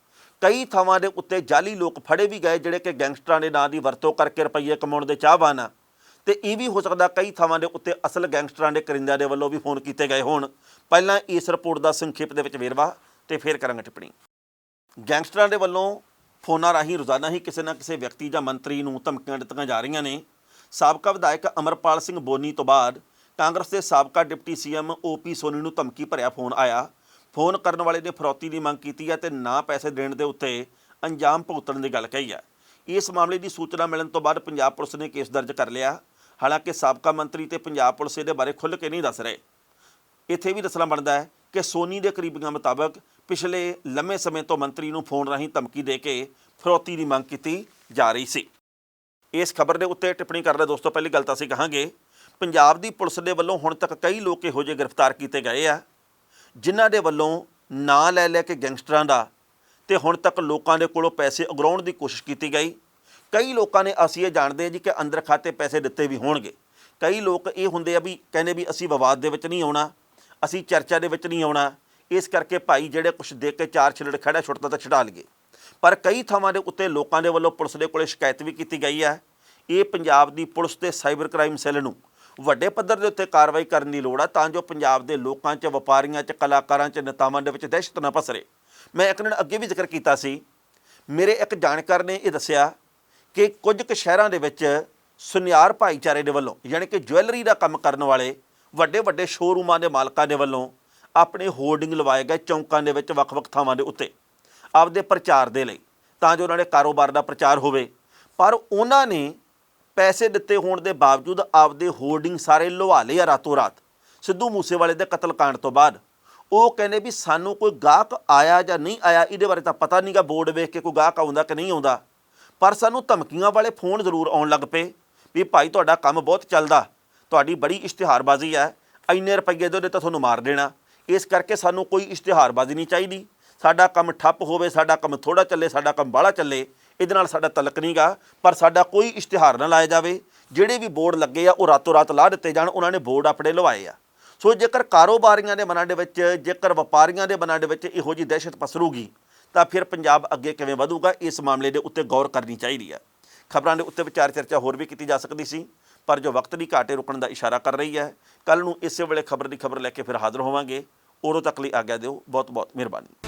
ਕਈ ਥਾਵਾਂ ਦੇ ਉੱਤੇ ਜਾਲੀ ਲੋਕ ਫੜੇ ਵੀ ਗਏ ਜਿਹੜੇ ਕਿ ਗੈਂਗਸਟਰਾਂ ਦੇ ਨਾਂ ਦੀ ਵਰਤੋਂ ਕਰਕੇ ਰੁਪਈਏ ਕਮਾਉਣ ਦੇ ਚਾਹਵਾਨ ਆ। ਤੇ ਇਹ ਵੀ ਹੋ ਸਕਦਾ ਕਈ ਥਾਵਾਂ ਦੇ ਉੱਤੇ ਅਸਲ ਗੈਂਗਸਟਰਾਂ ਦੇ ਕਰਿੰਦਿਆਂ ਦੇ ਵੱਲੋਂ ਵੀ ਫੋਨ ਕੀਤੇ ਗਏ ਹੋਣ। ਪਹਿਲਾਂ ਇਸ ਰਿਪੋਰਟ ਦਾ ਸੰਖੇਪ ਦੇ ਵਿੱਚ ਵੇਰਵਾ ਤੇ ਫਿਰ ਕਰਾਂਗੇ ਟਿੱਪਣੀ। ਗੈਂਗਸਟਰਾਂ ਦੇ ਵੱਲੋਂ ਫੋਨਾਂ ਰਾਹੀਂ ਰੋਜ਼ਾਨਾ ਹੀ ਕਿਸੇ ਨਾ ਕਿਸੇ ਵਿਅਕਤੀ ਜਾਂ ਮੰਤਰੀ ਨੂੰ ਧਮਕੀਆਂ ਦਿੱਤੀਆਂ ਜਾ ਰਹੀਆਂ ਨੇ। ਸਾਬਕਾ ਵਿਧਾਇਕ ਅਮਰਪਾਲ ਸਿੰਘ ਬੋਨੀ ਤੋਂ ਬਾਅਦ ਕਾਂਗਰਸ ਦੇ ਸਾਬਕਾ ਡਿਪਟੀ ਸੀਐਮ ਓਪੀ ਸੋਨੀ ਨੂੰ ਧਮਕੀ ਭਰਿਆ ਫੋਨ ਆਇਆ। ਫੋਨ ਕਰਨ ਵਾਲੇ ਨੇ ਫਰੌਤੀ ਦੀ ਮੰਗ ਕੀਤੀ ਹੈ ਤੇ ਨਾ ਪੈਸੇ ਦੇਣ ਦੇ ਉੱਤੇ ਅੰਜਾਮ ਭੁਗਤਣ ਦੀ ਗੱਲ ਕਹੀ ਹੈ। ਇਸ ਮਾਮਲੇ ਦੀ ਸੂਚਨਾ ਮਿਲਣ ਤੋਂ ਬਾਅਦ ਪੰਜਾਬ ਪੁਲਿਸ ਨੇ ਕੇਸ ਦਰਜ ਕਰ ਲਿਆ। ਹਾਲਾਂਕਿ ਸਾਬਕਾ ਮੰਤਰੀ ਤੇ ਪੰਜਾਬ ਪੁਲਿਸ ਇਹਦੇ ਬਾਰੇ ਖੁੱਲ੍ਹ ਕੇ ਨਹੀਂ ਦੱਸ ਰਹੇ। ਇੱਥੇ ਵੀ ਦੱਸਣਾ ਬਣਦਾ ਹੈ ਕਿ ਸੋਨੀ ਦੇ ਕਰੀਬੀਆਂ ਮੁਤਾਬਕ ਪਿਛਲੇ ਲੰਮੇ ਸਮੇਂ ਤੋਂ ਮੰਤਰੀ ਨੂੰ ਫੋਨ ਰਾਹੀਂ ਧਮਕੀ ਦੇ ਕੇ ਫਰੌਤੀ ਦੀ ਮੰਗ ਕੀਤੀ ਜਾ ਰਹੀ ਸੀ। ਇਸ ਖਬਰ ਦੇ ਉੱਤੇ ਟਿੱਪਣੀ ਕਰਦੇ ਦੋਸਤੋ, ਪਹਿਲੀ ਗੱਲ ਤਾਂ ਅਸੀਂ ਕਹਾਂਗੇ ਪੰਜਾਬ ਦੀ ਪੁਲਿਸ ਦੇ ਵੱਲੋਂ ਹੁਣ ਤੱਕ ਕਈ ਲੋਕ ਇਹੋ ਜਿਹੇ ਗ੍ਰਿਫਤਾਰ ਕੀਤੇ ਗਏ ਆ ਜਿਨ੍ਹਾਂ ਦੇ ਵੱਲੋਂ ਨਾਂ ਲੈ ਲੈ ਕੇ ਗੈਂਗਸਟਰਾਂ ਦਾ ਤੇ ਹੁਣ ਤੱਕ ਲੋਕਾਂ ਦੇ ਕੋਲੋਂ ਪੈਸੇ ਉਗਰਾਉਣ ਦੀ ਕੋਸ਼ਿਸ਼ ਕੀਤੀ ਗਈ। ਕਈ ਲੋਕਾਂ ਨੇ, ਅਸੀਂ ਇਹ ਜਾਣਦੇ ਹਾਂ ਜੀ ਕਿ ਅੰਦਰ ਖਾਤੇ ਪੈਸੇ ਦਿੱਤੇ ਵੀ ਹੋਣਗੇ। ਕਈ ਲੋਕ ਇਹ ਹੁੰਦੇ ਆ ਵੀ ਕਹਿੰਦੇ ਵੀ ਅਸੀਂ ਵਿਵਾਦ ਦੇ ਵਿੱਚ ਨਹੀਂ ਆਉਣਾ, ਅਸੀਂ ਚਰਚਾ ਦੇ ਵਿੱਚ ਨਹੀਂ ਆਉਣਾ, ਇਸ ਕਰਕੇ ਭਾਈ ਜਿਹੜੇ ਕੁਛ ਦੇ ਕੇ ਚਾਰ ਛਿਲੜ ਖੜਾ ਛੁੱਟਦਾ ਤਾਂ ਛਡਾ ਲਈਏ। ਪਰ ਕਈ ਥਾਵਾਂ ਦੇ ਉੱਤੇ ਲੋਕਾਂ ਦੇ ਵੱਲੋਂ ਪੁਲਿਸ ਦੇ ਕੋਲੇ ਸ਼ਿਕਾਇਤ ਵੀ ਕੀਤੀ ਗਈ ਹੈ। ਇਹ ਪੰਜਾਬ ਦੀ ਪੁਲਿਸ ਤੇ ਸਾਈਬਰ ਕ੍ਰਾਈਮ ਸੈੱਲ ਨੂੰ ਵੱਡੇ ਪੱਧਰ ਦੇ ਉੱਤੇ ਕਾਰਵਾਈ ਕਰਨ ਦੀ ਲੋੜ ਆ, ਤਾਂ ਜੋ ਪੰਜਾਬ ਦੇ ਲੋਕਾਂ 'ਚ, ਵਪਾਰੀਆਂ 'ਚ, ਕਲਾਕਾਰਾਂ 'ਚ, ਨੇਤਾਵਾਂ ਦੇ ਵਿੱਚ ਦਹਿਸ਼ਤ ਨਾ ਪਸਰੇ। ਮੈਂ ਇੱਕ ਦਿਨ ਅੱਗੇ ਵੀ ਜ਼ਿਕਰ ਕੀਤਾ ਸੀ, ਮੇਰੇ ਇੱਕ ਜਾਣਕਾਰ ਨੇ ਇਹ ਦੱਸਿਆ ਕਿ ਕੁਝ ਕੁ ਸ਼ਹਿਰਾਂ ਦੇ ਵਿੱਚ ਸੁਨਿਆਰ ਭਾਈਚਾਰੇ ਦੇ ਵੱਲੋਂ, ਯਾਨੀ ਕਿ ਜੁਐਲਰੀ ਦਾ ਕੰਮ ਕਰਨ ਵਾਲੇ ਵੱਡੇ ਵੱਡੇ ਸ਼ੋਰੂਮਾਂ ਦੇ ਮਾਲਕਾਂ ਦੇ ਵੱਲੋਂ ਆਪਣੇ ਹੋਰਡਿੰਗ ਲਵਾਏ ਗਏ ਚੌਂਕਾਂ ਦੇ ਵਿੱਚ, ਵੱਖ-ਵੱਖ ਥਾਵਾਂ ਦੇ ਉੱਤੇ ਆਪਦੇ ਪ੍ਰਚਾਰ ਦੇ ਲਈ, ਤਾਂ ਜੋ ਉਹਨਾਂ ਦੇ ਕਾਰੋਬਾਰ ਦਾ ਪ੍ਰਚਾਰ ਹੋਵੇ। ਪਰ ਉਹਨਾਂ ਨੇ ਪੈਸੇ ਦਿੱਤੇ ਹੋਣ ਦੇ ਬਾਵਜੂਦ ਆਪਦੇ ਹੋਰਡਿੰਗ ਸਾਰੇ ਲੁਹਾ ਲਏ ਆ ਰਾਤੋਂ ਰਾਤ। ਸਿੱਧੂ ਮੂਸੇਵਾਲੇ ਦੇ ਕਤਲकांड ਤੋਂ ਬਾਅਦ ਉਹ ਕਹਿੰਦੇ ਵੀ ਸਾਨੂੰ ਕੋਈ ਗਾਹਕ ਆਇਆ ਜਾਂ ਨਹੀਂ ਆਇਆ ਇਹਦੇ ਬਾਰੇ ਤਾਂ ਪਤਾ ਨਹੀਂਗਾ, ਬੋਰਡ ਵੇਖ ਕੇ ਕੋਈ ਗਾਹਕ ਆਉਂਦਾ ਕਿ ਨਹੀਂ ਆਉਂਦਾ, ਪਰ ਸਾਨੂੰ ਧਮਕੀਆਂ ਵਾਲੇ ਫੋਨ ਜ਼ਰੂਰ ਆਉਣ ਲੱਗ ਪਏ ਵੀ ਭਾਈ ਤੁਹਾਡਾ ਕੰਮ ਬਹੁਤ ਚੱਲਦਾ, ਤੁਹਾਡੀ ਬੜੀ ਇਸ਼ਤਿਹਾਰਬਾਜ਼ੀ ਹੈ, ਇੰਨੇ ਰੁਪਈਏ ਦੇ ਤਾਂ ਤੁਹਾਨੂੰ ਮਾਰ ਦੇਣਾ, ਇਸ ਕਰਕੇ ਸਾਨੂੰ ਕੋਈ ਇਸ਼ਤਿਹਾਰਬਾਜ਼ੀ ਨਹੀਂ ਚਾਹੀਦੀ, ਸਾਡਾ ਕੰਮ ਠੱਪ ਹੋਵੇ, ਸਾਡਾ ਕੰਮ ਥੋੜ੍ਹਾ ਚੱਲੇ, ਸਾਡਾ ਕੰਮ ਬਾਹਲਾ ਚੱਲੇ, ਇਹਦੇ ਨਾਲ ਸਾਡਾ ਤਲਕ ਨਹੀਂਗਾ, ਪਰ ਸਾਡਾ ਕੋਈ ਇਸ਼ਤਿਹਾਰ ਨਾ ਲਾਇਆ ਜਾਵੇ। ਜਿਹੜੇ ਵੀ ਬੋਰਡ ਲੱਗੇ ਆ ਉਹ ਰਾਤੋਂ ਰਾਤ ਲਾ ਦਿੱਤੇ ਜਾਣ। ਉਹਨਾਂ ਨੇ ਬੋਰਡ ਆਪਣੇ ਲਵਾਏ ਆ। ਸੋ ਜੇਕਰ ਕਾਰੋਬਾਰੀਆਂ ਦੇ ਮਨਾਂ ਦੇ ਵਿੱਚ, ਜੇਕਰ ਵਪਾਰੀਆਂ ਦੇ ਮਨਾਂ ਦੇ ਵਿੱਚ ਇਹੋ ਜਿਹੀ ਦਹਿਸ਼ਤ ਪਸਰੂਗੀ ਤਾਂ ਫਿਰ ਪੰਜਾਬ ਅੱਗੇ ਕਿਵੇਂ ਵਧੂਗਾ, ਇਸ ਮਾਮਲੇ ਦੇ ਉੱਤੇ ਗੌਰ ਕਰਨੀ ਚਾਹੀਦੀ ਹੈ। ਖਬਰਾਂ ਦੇ ਉੱਤੇ ਵਿਚਾਰ ਚਰਚਾ ਹੋਰ ਵੀ ਕੀਤੀ ਜਾ ਸਕਦੀ ਸੀ, ਪਰ ਜੋ ਵਕਤ ਦੀ ਘਾਟੇ ਰੁਕਣ ਦਾ ਇਸ਼ਾਰਾ ਕਰ ਰਹੀ ਹੈ। ਕੱਲ੍ਹ ਨੂੰ ਇਸੇ ਵੇਲੇ ਖਬਰ ਦੀ ਖਬਰ ਲੈ ਕੇ ਫਿਰ ਹਾਜ਼ਰ ਹੋਵਾਂਗੇ। ਉਦੋਂ ਤੱਕ ਲਈ ਆਗਿਆ ਦਿਓ। ਬਹੁਤ ਬਹੁਤ ਮਿਹਰਬਾਨੀ।